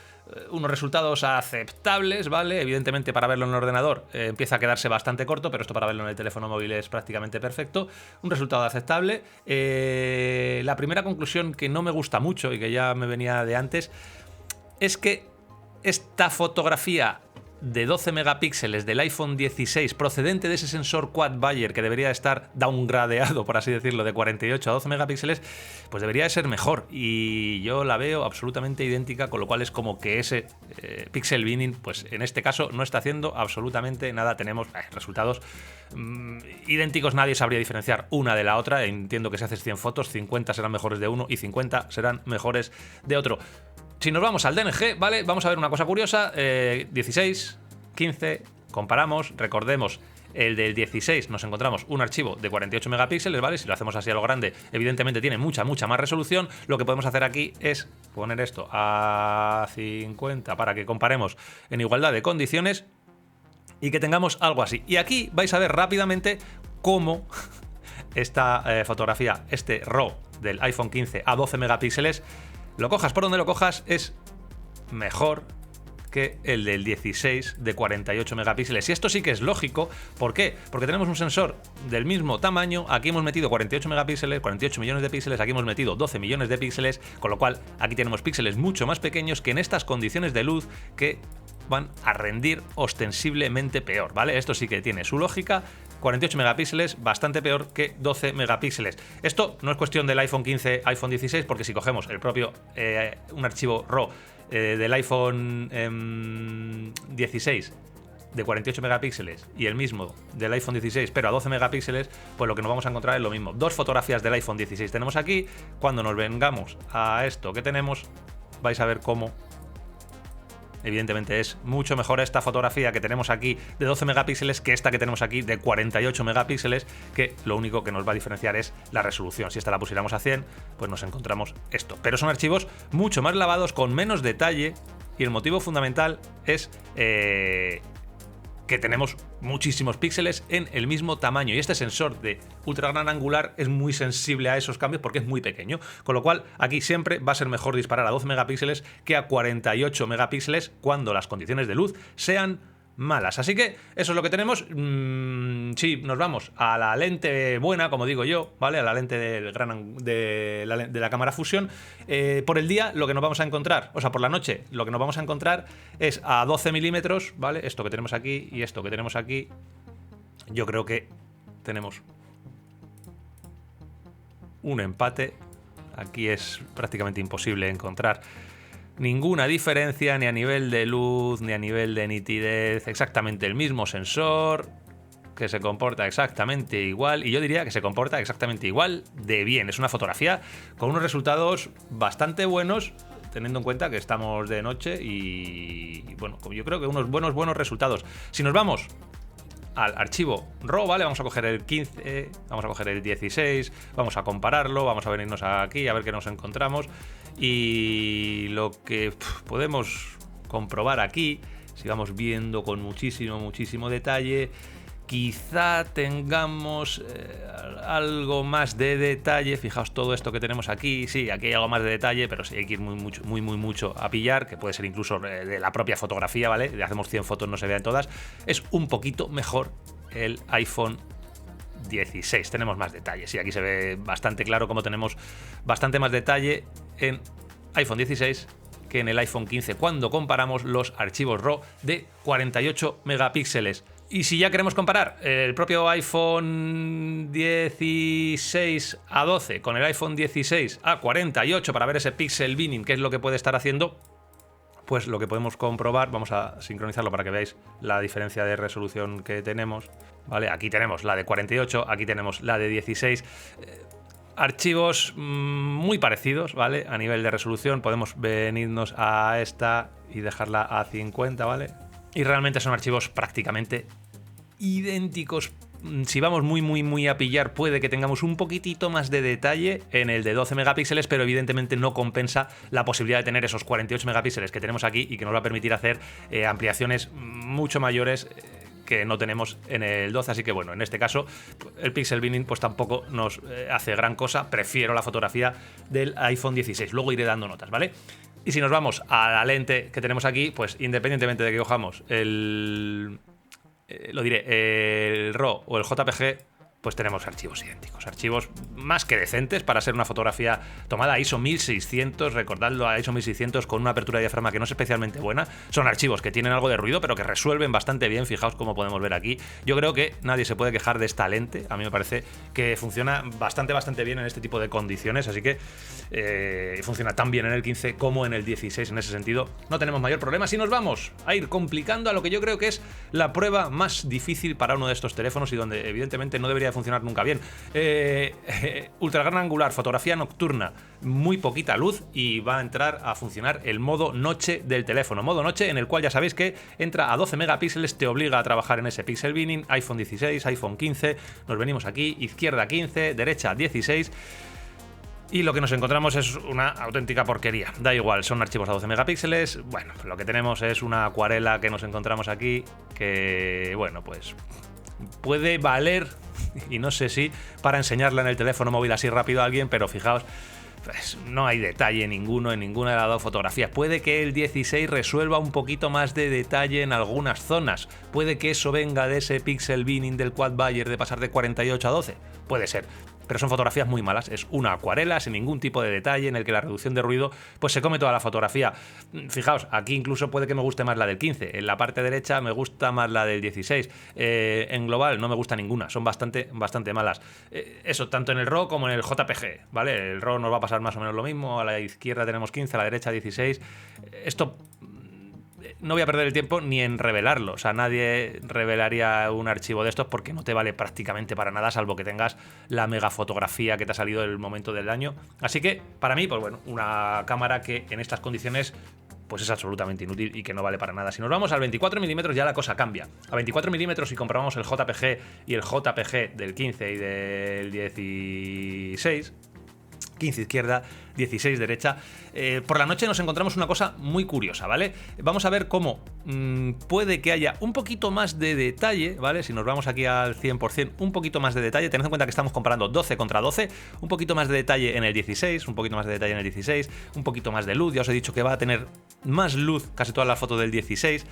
unos resultados aceptables, ¿vale? Evidentemente, para verlo en el ordenador empieza a quedarse bastante corto, pero esto para verlo en el teléfono móvil es prácticamente perfecto. Un resultado aceptable. La primera conclusión, que no me gusta mucho y que ya me venía de antes, es que esta fotografía de 12 megapíxeles del iPhone 16, procedente de ese sensor Quad Bayer, que debería estar downgradeado, por así decirlo, de 48 a 12 megapíxeles, pues debería de ser mejor, y yo la veo absolutamente idéntica, con lo cual es como que ese pixel binning, pues en este caso no está haciendo absolutamente nada. Tenemos resultados idénticos, nadie sabría diferenciar una de la otra. Entiendo que si haces 100 fotos, 50 serán mejores de uno y 50 serán mejores de otro. Si nos vamos al DNG, ¿vale? Vamos a ver una cosa curiosa. 16, 15, comparamos, recordemos, el del 16 nos encontramos un archivo de 48 megapíxeles, ¿vale? Si lo hacemos así a lo grande, evidentemente tiene mucha más resolución. Lo que podemos hacer aquí es poner esto a 50 para que comparemos en igualdad de condiciones y que tengamos algo así. Y aquí vais a ver rápidamente cómo esta fotografía, este RAW del iPhone 15 a 12 megapíxeles, lo cojas por donde lo cojas, es mejor que el del 16 de 48 megapíxeles. Y esto sí que es lógico. ¿Por qué? Porque tenemos un sensor del mismo tamaño. Aquí hemos metido 48 megapíxeles, 48 millones de píxeles. Aquí hemos metido 12 millones de píxeles. Con lo cual, aquí tenemos píxeles mucho más pequeños que en estas condiciones de luz que van a rendir ostensiblemente peor, ¿vale? Esto sí que tiene su lógica. 48 megapíxeles, bastante peor que 12 megapíxeles. Esto no es cuestión del iPhone 15, iPhone 16, porque si cogemos el propio, un archivo RAW del iPhone 16 de 48 megapíxeles y el mismo del iPhone 16 pero a 12 megapíxeles, pues lo que nos vamos a encontrar es lo mismo. Dos fotografías del iPhone 16 tenemos aquí. Cuando nos vengamos a esto que tenemos, vais a ver cómo evidentemente es mucho mejor esta fotografía que tenemos aquí de 12 megapíxeles que esta que tenemos aquí de 48 megapíxeles, que lo único que nos va a diferenciar es la resolución. Si esta la pusiéramos a 100, pues nos encontramos esto. Pero son archivos mucho más lavados, con menos detalle, y el motivo fundamental es que tenemos muchísimos píxeles en el mismo tamaño, y este sensor de ultra gran angular es muy sensible a esos cambios porque es muy pequeño, con lo cual aquí siempre va a ser mejor disparar a 12 megapíxeles que a 48 megapíxeles cuando las condiciones de luz sean malas. Así que eso es lo que tenemos. Sí, nos vamos a la lente buena, como digo yo, ¿vale? A la lente de la cámara fusión. Por el día lo que nos vamos a encontrar, o sea, por la noche lo que nos vamos a encontrar es a 12 milímetros, ¿vale? Esto que tenemos aquí y esto que tenemos aquí. Yo creo que tenemos un empate. Aquí es prácticamente imposible encontrar ninguna diferencia, ni a nivel de luz, ni a nivel de nitidez. Exactamente el mismo sensor, que se comporta exactamente igual, y yo diría que se comporta exactamente igual de bien. Es una fotografía con unos resultados bastante buenos, teniendo en cuenta que estamos de noche, y bueno, yo creo que unos buenos resultados. Si nos vamos al archivo RAW, ¿vale? Vamos a coger el 15, vamos a coger el 16, vamos a compararlo, vamos a venirnos aquí a ver qué nos encontramos. Y lo que podemos comprobar aquí, si vamos viendo con muchísimo detalle, quizá tengamos algo más de detalle. Fijaos todo esto que tenemos aquí. Sí, aquí hay algo más de detalle, pero sí hay que ir mucho a pillar, que puede ser incluso de la propia fotografía, ¿vale? Le hacemos 100 fotos, no se vean todas. Es un poquito mejor el iPhone 16. Tenemos más detalles. Sí, aquí se ve bastante claro cómo tenemos bastante más detalle en iPhone 16 que en el iPhone 15 cuando comparamos los archivos RAW de 48 megapíxeles. Y si ya queremos comparar el propio iPhone 16 a 12 con el iPhone 16 a 48 para ver ese pixel binning, qué es lo que puede estar haciendo, pues lo que podemos comprobar, vamos a sincronizarlo para que veáis la diferencia de resolución que tenemos, ¿vale? Aquí tenemos la de 48, aquí tenemos la de 16. Archivos muy parecidos, ¿vale? A nivel de resolución podemos venirnos a esta y dejarla a 50, ¿vale? Y realmente son archivos prácticamente idénticos. Si vamos muy a pillar, puede que tengamos un poquitito más de detalle en el de 12 megapíxeles, pero evidentemente no compensa la posibilidad de tener esos 48 megapíxeles que tenemos aquí y que nos va a permitir hacer ampliaciones mucho mayores que no tenemos en el 12, así que bueno, en este caso el pixel binning pues tampoco nos hace gran cosa. Prefiero la fotografía del iPhone 16, luego iré dando notas, ¿vale? Y si nos vamos a la lente que tenemos aquí, pues independientemente de que cojamos el RAW o el JPG, pues tenemos archivos idénticos, archivos más que decentes para ser una fotografía tomada a ISO 1600, recordadlo, a ISO 1600 con una apertura de diafragma que no es especialmente buena. Son archivos que tienen algo de ruido, pero que resuelven bastante bien, fijaos cómo podemos ver aquí. Yo creo que nadie se puede quejar de esta lente, a mí me parece que funciona bastante bien en este tipo de condiciones, así que funciona tan bien en el 15 como en el 16, en ese sentido no tenemos mayor problema. Si nos vamos a ir complicando a lo que yo creo que es la prueba más difícil para uno de estos teléfonos y donde evidentemente no debería debería funcionar nunca bien. Ultra gran angular, fotografía nocturna, muy poquita luz y va a entrar a funcionar el modo noche del teléfono. Modo noche en el cual ya sabéis que entra a 12 megapíxeles, te obliga a trabajar en ese pixel binning, iPhone 16, iPhone 15, nos venimos aquí, izquierda 15, derecha 16... Y lo que nos encontramos es una auténtica porquería. Da igual, son archivos a 12 megapíxeles. Bueno, lo que tenemos es una acuarela que nos encontramos aquí que, bueno, pues puede valer, y no sé si para enseñarla en el teléfono móvil así rápido a alguien, pero fijaos, pues no hay detalle ninguno en ninguna de las dos fotografías. Puede que el 16 resuelva un poquito más de detalle en algunas zonas. Puede que eso venga de ese pixel binning del quad Bayer de pasar de 48 a 12. Puede ser. Pero son fotografías muy malas, es una acuarela sin ningún tipo de detalle en el que la reducción de ruido pues se come toda la fotografía. Fijaos, aquí incluso puede que me guste más la del 15, en la parte derecha me gusta más la del 16, en global no me gusta ninguna, son bastante malas. Eso, tanto en el RAW como en el JPG, ¿vale? El RAW nos va a pasar más o menos lo mismo, a la izquierda tenemos 15, a la derecha 16, esto... No voy a perder el tiempo ni en revelarlo. O sea, nadie revelaría un archivo de estos porque no te vale prácticamente para nada, salvo que tengas la mega fotografía que te ha salido en el momento del año. Así que, para mí, pues bueno, una cámara que en estas condiciones pues es absolutamente inútil y que no vale para nada. Si nos vamos al 24 milímetros ya la cosa cambia. A 24 milímetros si comprobamos el JPG y el JPG del 15 y del 16... 15 izquierda, 16 derecha. Por la noche nos encontramos una cosa muy curiosa, ¿vale? Vamos a ver cómo puede que haya un poquito más de detalle, ¿vale? Si nos vamos aquí al 100%, un poquito más de detalle. Tened en cuenta que estamos comparando 12 contra 12. Un poquito más de detalle en el 16, un poquito más de detalle en el 16, un poquito más de luz. Ya os he dicho que va a tener más luz casi toda la foto del 16.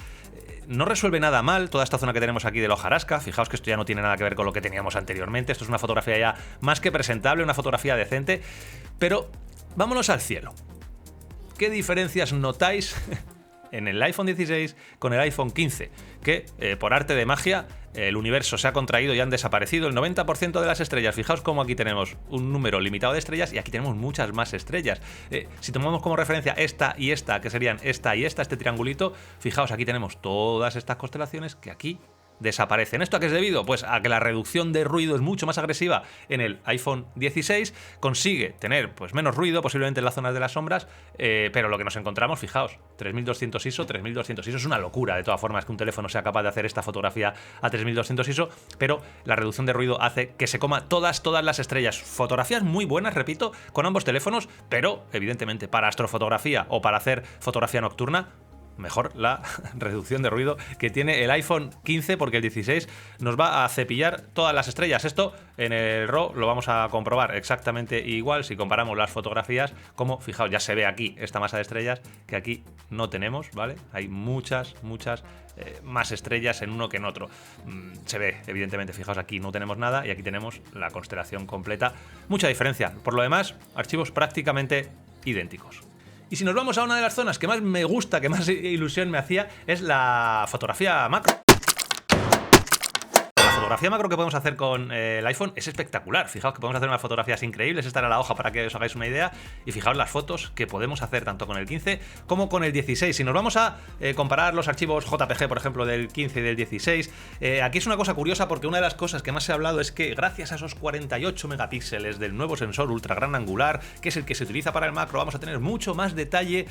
No resuelve nada mal toda esta zona que tenemos aquí de la hojarasca. Fijaos que esto ya no tiene nada que ver con lo que teníamos anteriormente. Esto es una fotografía ya más que presentable, una fotografía decente. Pero vámonos al cielo. ¿Qué diferencias notáis en el iPhone 16 con el iPhone 15? Que por arte de magia el universo se ha contraído y han desaparecido el 90% de las estrellas. Fijaos cómo aquí tenemos un número limitado de estrellas y aquí tenemos muchas más estrellas. Si tomamos como referencia esta y esta, que serían esta y esta, este triangulito, fijaos, aquí tenemos todas estas constelaciones que aquí desaparecen. ¿Esto a qué es debido? Pues a que la reducción de ruido es mucho más agresiva en el iPhone 16, consigue tener pues menos ruido posiblemente en las zonas de las sombras, pero lo que nos encontramos, fijaos, 3200 ISO, 3200 ISO es una locura de todas formas que un teléfono sea capaz de hacer esta fotografía a 3200 ISO, pero la reducción de ruido hace que se coma todas las estrellas. Fotografías muy buenas, repito, con ambos teléfonos, pero evidentemente para astrofotografía o para hacer fotografía nocturna, mejor la reducción de ruido que tiene el iPhone 15, porque el 16 nos va a cepillar todas las estrellas. Esto en el RAW lo vamos a comprobar exactamente igual si comparamos las fotografías, como fijaos, ya se ve aquí esta masa de estrellas que aquí no tenemos, ¿vale? Hay muchas más estrellas en uno que en otro. Se ve, evidentemente, fijaos, aquí no tenemos nada y aquí tenemos la constelación completa. Mucha diferencia. Por lo demás, archivos prácticamente idénticos. Y si nos vamos a una de las zonas que más me gusta, que más ilusión me hacía, es la fotografía macro. La fotografía macro que podemos hacer con el iPhone es espectacular. Fijaos que podemos hacer unas fotografías increíbles. Esta era la hoja para que os hagáis una idea. Y fijaos las fotos que podemos hacer tanto con el 15 como con el 16. Si nos vamos a comparar los archivos JPG, por ejemplo, del 15 y del 16, aquí es una cosa curiosa porque una de las cosas que más se ha hablado es que gracias a esos 48 megapíxeles del nuevo sensor ultra gran angular, que es el que se utiliza para el macro, vamos a tener mucho más detalle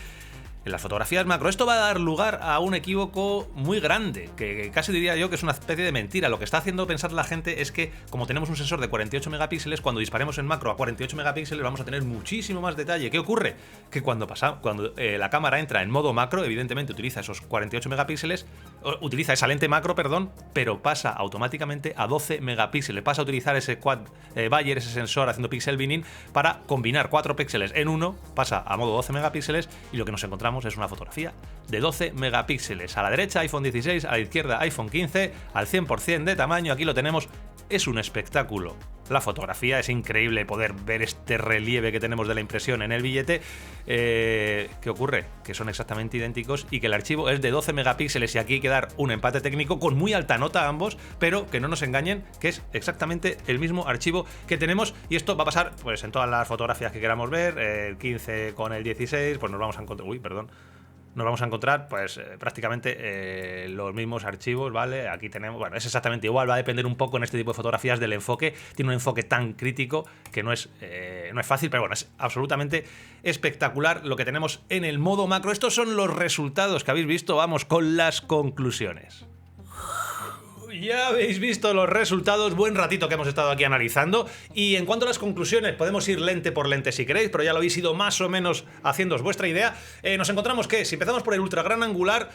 en las fotografías macro. Esto va a dar lugar a un equívoco muy grande, que casi diría yo que es una especie de mentira. Lo que está haciendo pensar la gente es que, como tenemos un sensor de 48 megapíxeles, cuando disparemos en macro a 48 megapíxeles vamos a tener muchísimo más detalle. ¿Qué ocurre? Que cuando la cámara entra en modo macro, evidentemente utiliza esos 48 megapíxeles, utiliza esa lente macro, perdón, pero pasa automáticamente a 12 megapíxeles. Pasa a utilizar ese quad Bayer, ese sensor haciendo pixel binning, para combinar 4 píxeles en uno, pasa a modo 12 megapíxeles y lo que nos encontramos es una fotografía de 12 megapíxeles. A la derecha iPhone 16, a la izquierda iPhone 15, al 100% de tamaño. Aquí lo tenemos. Es un espectáculo. La fotografía es increíble poder ver este relieve que tenemos de la impresión en el billete. ¿Qué ocurre? Que son exactamente idénticos y que el archivo es de 12 megapíxeles y aquí hay que dar un empate técnico con muy alta nota a ambos, pero que no nos engañen que es exactamente el mismo archivo que tenemos y esto va a pasar pues en todas las fotografías que queramos ver. El 15 con el 16, pues nos vamos a encontrar... Uy, perdón. nos vamos a encontrar pues prácticamente los mismos archivos, ¿vale? Aquí tenemos, bueno, es exactamente igual, va a depender un poco en este tipo de fotografías del enfoque. Tiene un enfoque tan crítico que no es fácil, pero bueno, es absolutamente espectacular lo que tenemos en el modo macro. Estos son los resultados que habéis visto, vamos con las conclusiones. Ya habéis visto los resultados, buen ratito que hemos estado aquí analizando. Y en cuanto a las conclusiones, podemos ir lente por lente si queréis, pero ya lo habéis ido más o menos haciéndoos vuestra idea. Nos encontramos que, si empezamos por el ultra gran angular,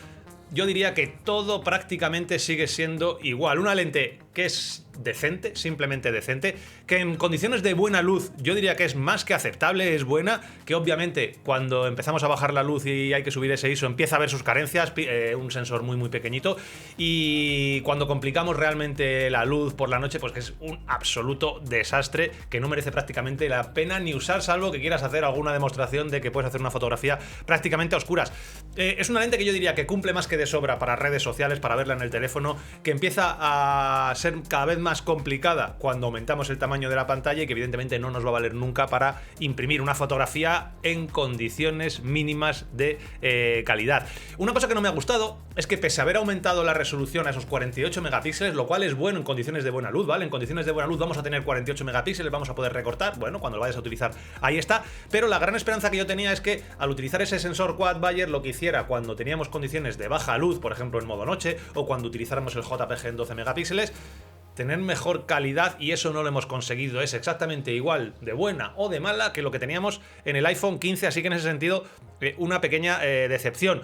yo diría que todo prácticamente sigue siendo igual. Una lente que es decente, simplemente decente, que en condiciones de buena luz yo diría que es más que aceptable, es buena, que obviamente cuando empezamos a bajar la luz y hay que subir ese ISO empieza a ver sus carencias, un sensor muy pequeñito, y cuando complicamos realmente la luz por la noche, pues que es un absoluto desastre que no merece prácticamente la pena ni usar, salvo que quieras hacer alguna demostración de que puedes hacer una fotografía prácticamente a oscuras. Es una lente que yo diría que cumple más que de sobra para redes sociales, para verla en el teléfono, que empieza a ser cada vez más complicada cuando aumentamos el tamaño de la pantalla y que evidentemente no nos va a valer nunca para imprimir una fotografía en condiciones mínimas de calidad. Una cosa que no me ha gustado es que, pese a haber aumentado la resolución a esos 48 megapíxeles, lo cual es bueno en condiciones de buena luz, ¿vale? En condiciones de buena luz vamos a tener 48 megapíxeles, vamos a poder recortar, bueno, cuando lo vayas a utilizar, ahí está, pero la gran esperanza que yo tenía es que al utilizar ese sensor Quad Bayer, lo que hiciera cuando teníamos condiciones de baja luz, por ejemplo en modo noche, o cuando utilizáramos el JPG en 12 megapíxeles, tener mejor calidad, y eso no lo hemos conseguido. Es exactamente igual de buena o de mala que lo que teníamos en el iPhone 15, así que en ese sentido una pequeña decepción.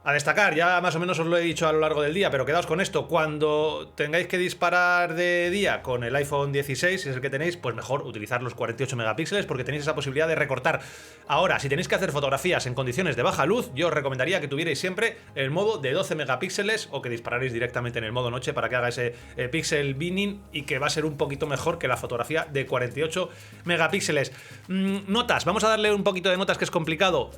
A destacar, ya más o menos os lo he dicho a lo largo del día, pero quedaos con esto: cuando tengáis que disparar de día con el iPhone 16, si es el que tenéis, pues mejor utilizar los 48 megapíxeles porque tenéis esa posibilidad de recortar. Ahora, si tenéis que hacer fotografías en condiciones de baja luz, yo os recomendaría que tuvierais siempre el modo de 12 megapíxeles o que dispararéis directamente en el modo noche para que haga ese pixel binning, y que va a ser un poquito mejor que la fotografía de 48 megapíxeles. Notas, vamos a darle un poquito de notas, que es complicado.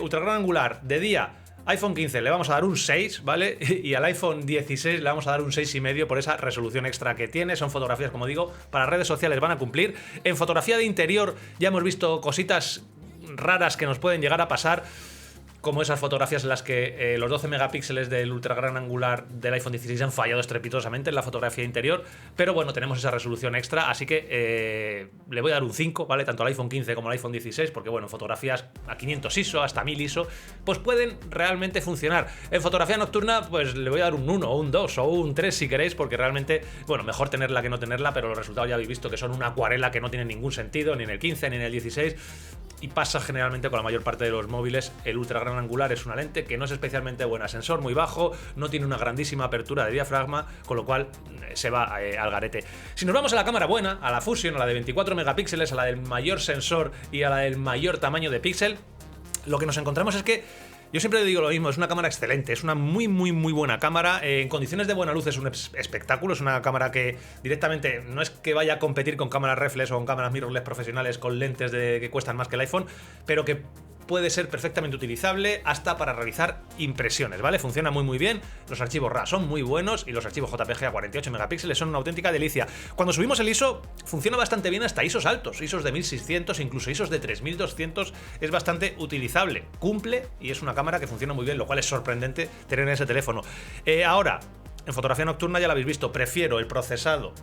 Ultra gran angular de día, iPhone 15 le vamos a dar un 6, ¿vale? Y al iPhone 16 le vamos a dar un 6,5 por esa resolución extra que tiene. Son fotografías, como digo, para redes sociales van a cumplir. En fotografía de interior ya hemos visto cositas raras que nos pueden llegar a pasar, como esas fotografías en las que los 12 megapíxeles del ultra gran angular del iPhone 16 han fallado estrepitosamente en la fotografía interior, pero bueno, tenemos esa resolución extra, así que le voy a dar un 5, ¿vale? Tanto al iPhone 15 como al iPhone 16, porque bueno, fotografías a 500 ISO, hasta 1000 ISO, pues pueden realmente funcionar. En fotografía nocturna, pues le voy a dar un 1, o un 2, o un 3 si queréis, porque realmente, bueno, mejor tenerla que no tenerla, pero los resultados ya habéis visto que son una acuarela que no tiene ningún sentido, ni en el 15 ni en el 16, y pasa generalmente con la mayor parte de los móviles. El ultra gran angular es una lente que no es especialmente buena, sensor muy bajo, no tiene una grandísima apertura de diafragma, con lo cual se va al garete. Si nos vamos a la cámara buena, a la Fusion, a la de 24 megapíxeles, a la del mayor sensor y a la del mayor tamaño de píxel, lo que nos encontramos es que, yo siempre digo lo mismo, es una cámara excelente, es una muy buena cámara. En condiciones de buena luz es un espectáculo, es una cámara que directamente no es que vaya a competir con cámaras reflex o con cámaras mirrorless profesionales con lentes que cuestan más que el iPhone, pero que puede ser perfectamente utilizable hasta para realizar impresiones, ¿vale? Funciona muy bien, los archivos RAW son muy buenos y los archivos JPG a 48 megapíxeles son una auténtica delicia. Cuando subimos el ISO, funciona bastante bien hasta ISOs altos, ISOs de 1600, incluso ISOs de 3200, es bastante utilizable, cumple y es una cámara que funciona muy bien, lo cual es sorprendente tener en ese teléfono. Ahora, en fotografía nocturna ya lo habéis visto, prefiero el procesado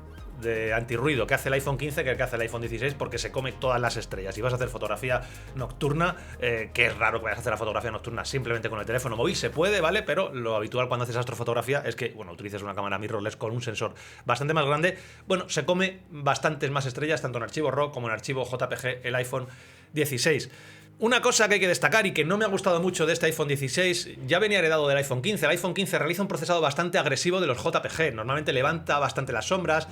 de antirruido que hace el iPhone 15 que el que hace el iPhone 16, porque se come todas las estrellas. Si vas a hacer fotografía nocturna, que es raro que vayas a hacer la fotografía nocturna simplemente con el teléfono móvil, se puede, ¿vale? Pero lo habitual cuando haces astrofotografía es que, bueno, utilices una cámara mirrorless con un sensor bastante más grande. Bueno, se come bastantes más estrellas, tanto en archivo RAW como en archivo JPG, el iPhone 16. Una cosa que hay que destacar y que no me ha gustado mucho de este iPhone 16, ya venía heredado del iPhone 15. El iPhone 15 realiza un procesado bastante agresivo de los JPG. Normalmente levanta bastante las sombras,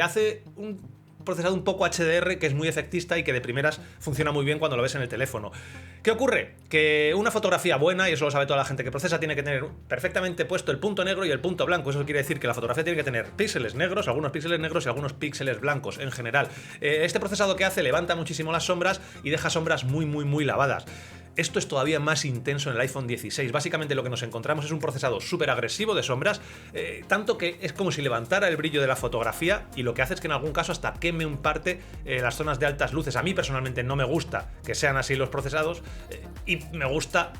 hace un procesado un poco HDR que es muy efectista y que de primeras funciona muy bien cuando lo ves en el teléfono. ¿Qué ocurre? Que una fotografía buena, y eso lo sabe toda la gente que procesa, tiene que tener perfectamente puesto el punto negro y el punto blanco. Eso quiere decir que la fotografía tiene que tener píxeles negros, algunos píxeles negros y algunos píxeles blancos en general. Este procesado que hace levanta muchísimo las sombras y deja sombras muy lavadas. Esto es todavía más intenso en el iPhone 16. Básicamente lo que nos encontramos es un procesado súper agresivo de sombras, tanto que es como si levantara el brillo de la fotografía, y lo que hace es que en algún caso hasta queme un parte las zonas de altas luces. A mí personalmente no me gusta que sean así los procesados, y me gusta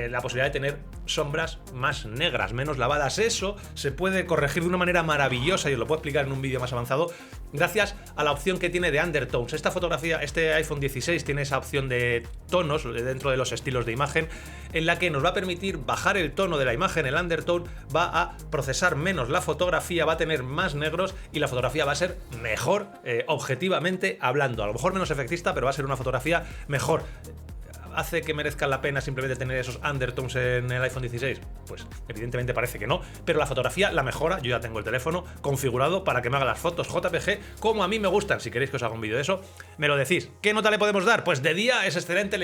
la posibilidad de tener sombras más negras, menos lavadas. Eso se puede corregir de una manera maravillosa, y os lo puedo explicar en un vídeo más avanzado, gracias a la opción que tiene de undertones. Esta fotografía, este iPhone 16 tiene esa opción de tonos dentro de los estilos de imagen, en la que nos va a permitir bajar el tono de la imagen. El undertone va a procesar menos la fotografía, va a tener más negros, y la fotografía va a ser mejor, objetivamente hablando. A lo mejor menos efectista, pero va a ser una fotografía mejor. ¿Hace que merezca la pena simplemente tener esos undertones en el iPhone 16? Pues evidentemente parece que no, pero la fotografía la mejora. Yo ya tengo el teléfono configurado para que me haga las fotos JPG como a mí me gustan. Si queréis que os haga un vídeo de eso, me lo decís. ¿Qué nota le podemos dar? Pues de día es excelente.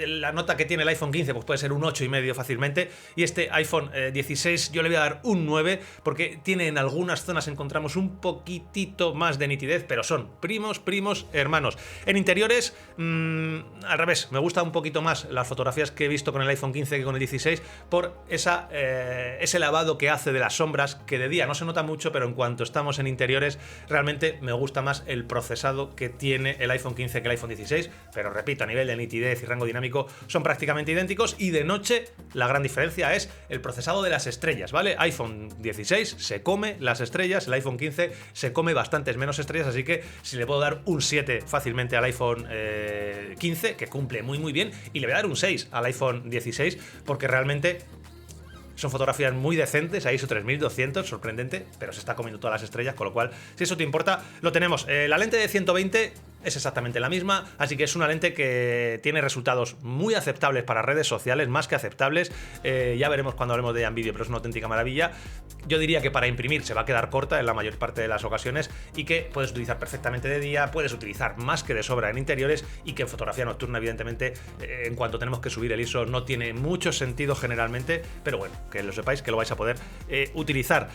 La nota que tiene el iPhone 15 pues puede ser un 8,5 fácilmente, y este iPhone 16 yo le voy a dar un 9, porque tiene en algunas zonas encontramos un poquitito más de nitidez, pero son primos hermanos. En interiores, al revés, me gusta un poquito más las fotografías que he visto con el iPhone 15 que con el 16, por ese lavado que hace de las sombras, que de día no se nota mucho, pero en cuanto estamos en interiores realmente me gusta más el procesado que tiene el iPhone 15 que el iPhone 16, pero repito, a nivel de nitidez y rango dinámico son prácticamente idénticos, y de noche la gran diferencia es el procesado de las estrellas, ¿vale? iPhone 16 se come las estrellas, el iPhone 15 se come bastantes menos estrellas, así que si le puedo dar un 7 fácilmente al iPhone 15, que cumple muy bien, y le voy a dar un 6 al iPhone 16, porque realmente son fotografías muy decentes, a ISO 3200, sorprendente, pero se está comiendo todas las estrellas, con lo cual, si eso te importa, lo tenemos. La lente de 120 es exactamente la misma, así que es una lente que tiene resultados muy aceptables para redes sociales, más que aceptables. Ya veremos cuando hablemos de ella en vídeo, pero es una auténtica maravilla. Yo diría que para imprimir se va a quedar corta en la mayor parte de las ocasiones, y que puedes utilizar perfectamente de día, puedes utilizar más que de sobra en interiores, y que en fotografía nocturna, evidentemente, en cuanto tenemos que subir el ISO, no tiene mucho sentido generalmente, pero bueno, que lo sepáis que lo vais a poder utilizar.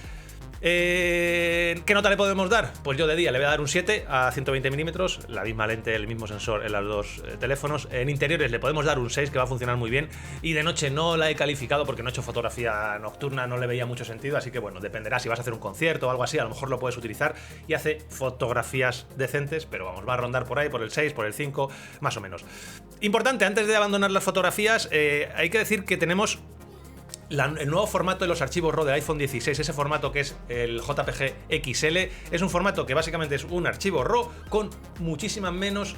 ¿Qué nota le podemos dar? Pues yo de día le voy a dar un 7 a 120 milímetros, la misma lente, el mismo sensor en los dos teléfonos. En interiores le podemos dar un 6, que va a funcionar muy bien, y de noche no la he calificado porque no he hecho fotografía nocturna, no le veía mucho sentido, así que bueno, dependerá si vas a hacer un concierto o algo así, a lo mejor lo puedes utilizar y hace fotografías decentes, pero vamos, va a rondar por ahí, por el 6, por el 5, más o menos. Importante, antes de abandonar las fotografías, hay que decir que tenemos el nuevo formato de los archivos RAW del iPhone 16, ese formato que es el JPG XL, es un formato que básicamente es un archivo RAW con muchísimo menos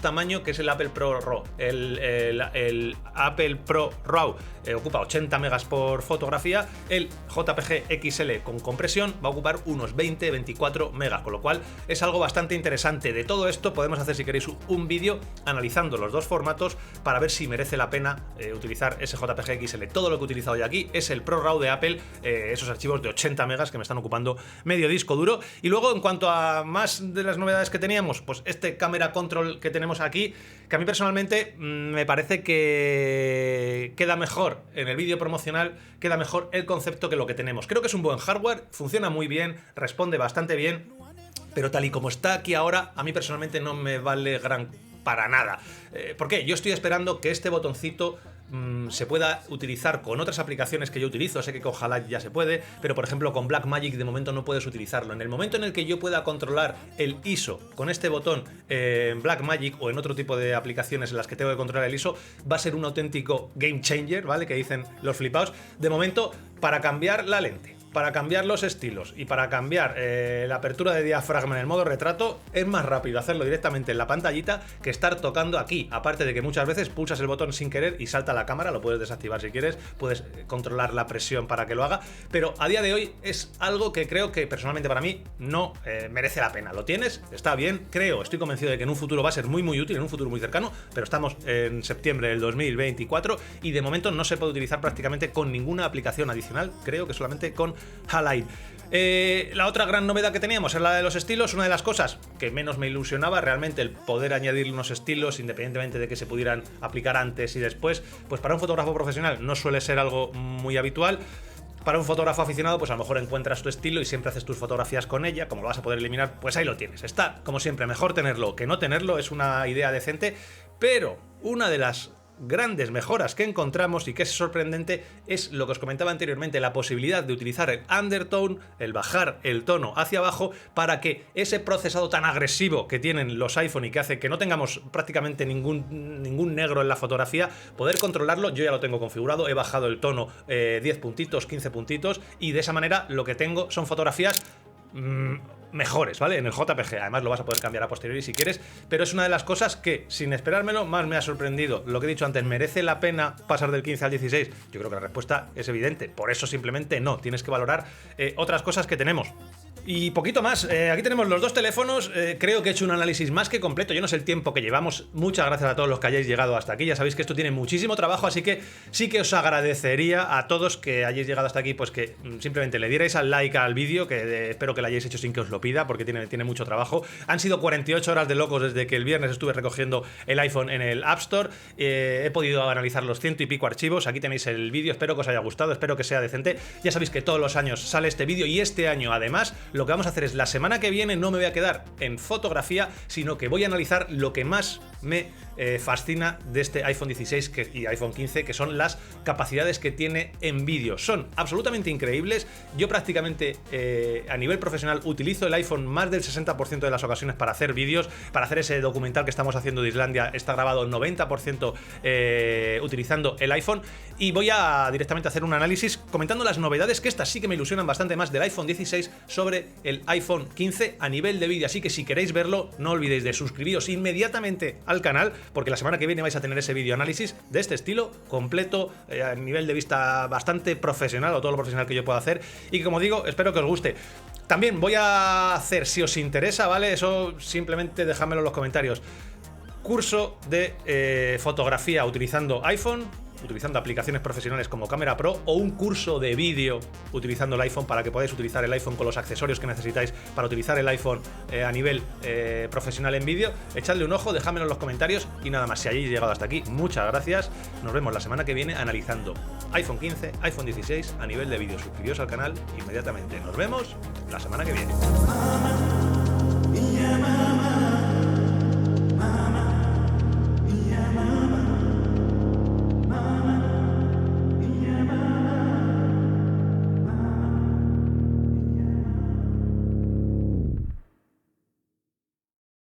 tamaño que es el Apple Pro RAW. El Apple Pro RAW ocupa 80 megas por fotografía, el JPG XL con compresión va a ocupar unos 20-24 megas, con lo cual es algo bastante interesante. De todo esto podemos hacer, si queréis, un vídeo analizando los dos formatos para ver si merece la pena utilizar ese JPG XL. Todo lo que he utilizado ya aquí es el Pro RAW de Apple, esos archivos de 80 megas que me están ocupando medio disco duro. Y luego, en cuanto a más de las novedades que teníamos, pues este Camera Control que tenemos aquí, que a mí personalmente me parece que queda mejor en el vídeo promocional, queda mejor el concepto que lo que tenemos. Creo que es un buen hardware, funciona muy bien, responde bastante bien, pero tal y como está aquí ahora, a mí personalmente no me vale para nada. ¿Por qué? Yo estoy esperando que este botoncito se pueda utilizar con otras aplicaciones que yo utilizo. Sé que con Halide ya se puede, pero por ejemplo con Blackmagic de momento no puedes utilizarlo. En el momento en el que yo pueda controlar el ISO con este botón en Blackmagic o en otro tipo de aplicaciones en las que tengo que controlar el ISO, va a ser un auténtico game changer, ¿vale? Que dicen los flipaos. De momento, para cambiar la lente, para cambiar los estilos y para cambiar la apertura de diafragma en el modo retrato, es más rápido hacerlo directamente en la pantallita que estar tocando aquí. Aparte de que muchas veces pulsas el botón sin querer y salta la cámara, lo puedes desactivar si quieres, puedes controlar la presión para que lo haga, pero a día de hoy es algo que creo que personalmente para mí no merece la pena. Lo tienes, está bien, estoy convencido de que en un futuro va a ser muy útil, en un futuro muy cercano, pero estamos en septiembre del 2024 y de momento no se puede utilizar prácticamente con ninguna aplicación adicional, creo que solamente con Halide. La otra gran novedad que teníamos es la de los estilos. Una de las cosas que menos me ilusionaba realmente, el poder añadir unos estilos independientemente de que se pudieran aplicar antes y después, pues para un fotógrafo profesional no suele ser algo muy habitual. Para un fotógrafo aficionado, pues a lo mejor encuentras tu estilo y siempre haces tus fotografías con ella. Como lo vas a poder eliminar, pues ahí lo tienes. Está, como siempre, mejor tenerlo que no tenerlo, es una idea decente, pero una de las grandes mejoras que encontramos y que es sorprendente es lo que os comentaba anteriormente, la posibilidad de utilizar el undertone, el bajar el tono hacia abajo, para que ese procesado tan agresivo que tienen los iPhone y que hace que no tengamos prácticamente ningún negro en la fotografía, poder controlarlo. Yo ya lo tengo configurado, he bajado el tono 10 puntitos, 15 puntitos, y de esa manera lo que tengo son fotografías mejores, ¿vale? En el JPG, además lo vas a poder cambiar a posteriori si quieres, pero es una de las cosas que, sin esperármelo, más me ha sorprendido. Lo que he dicho antes, ¿merece la pena pasar del 15 al 16? Yo creo que la respuesta es evidente, por eso simplemente no, tienes que valorar otras cosas que tenemos. Y poquito más, aquí tenemos los dos teléfonos, creo que he hecho un análisis más que completo, yo no sé el tiempo que llevamos, muchas gracias a todos los que hayáis llegado hasta aquí, ya sabéis que esto tiene muchísimo trabajo, así que sí que os agradecería a todos que hayáis llegado hasta aquí, pues que simplemente le dierais al like al vídeo, que espero que lo hayáis hecho sin que os lo pida, porque tiene mucho trabajo. Han sido 48 horas de locos desde que el viernes estuve recogiendo el iPhone en el App Store, he podido analizar los 100 y pico archivos, aquí tenéis el vídeo, espero que os haya gustado, espero que sea decente, ya sabéis que todos los años sale este vídeo y este año además lo que vamos a hacer es, la semana que viene no me voy a quedar en fotografía, sino que voy a analizar lo que más me fascina de este iPhone 16 y iPhone 15, que son las capacidades que tiene en vídeo. Son absolutamente increíbles. Yo prácticamente a nivel profesional utilizo el iPhone más del 60% de las ocasiones para hacer vídeos, para hacer ese documental que estamos haciendo de Islandia, está grabado 90% utilizando el iPhone, y voy a directamente hacer un análisis comentando las novedades, que estas sí que me ilusionan bastante más, del iPhone 16 sobre el iPhone 15 a nivel de vídeo, así que si queréis verlo no olvidéis de suscribiros inmediatamente al canal, porque la semana que viene vais a tener ese vídeo análisis de este estilo, completo, a nivel de vista bastante profesional, o todo lo profesional que yo pueda hacer, y que, como digo, espero que os guste. También voy a hacer, si os interesa, ¿vale? Eso simplemente dejádmelo en los comentarios. Curso de fotografía utilizando iPhone, utilizando aplicaciones profesionales como Camera Pro, o un curso de vídeo utilizando el iPhone, para que podáis utilizar el iPhone con los accesorios que necesitáis para utilizar el iPhone a nivel profesional en vídeo. Echadle un ojo, dejádmelo en los comentarios, y nada más, si hayáis llegado hasta aquí, muchas gracias. Nos vemos la semana que viene analizando iPhone 15, iPhone 16 a nivel de vídeo. Suscribiros al canal inmediatamente. Nos vemos la semana que viene.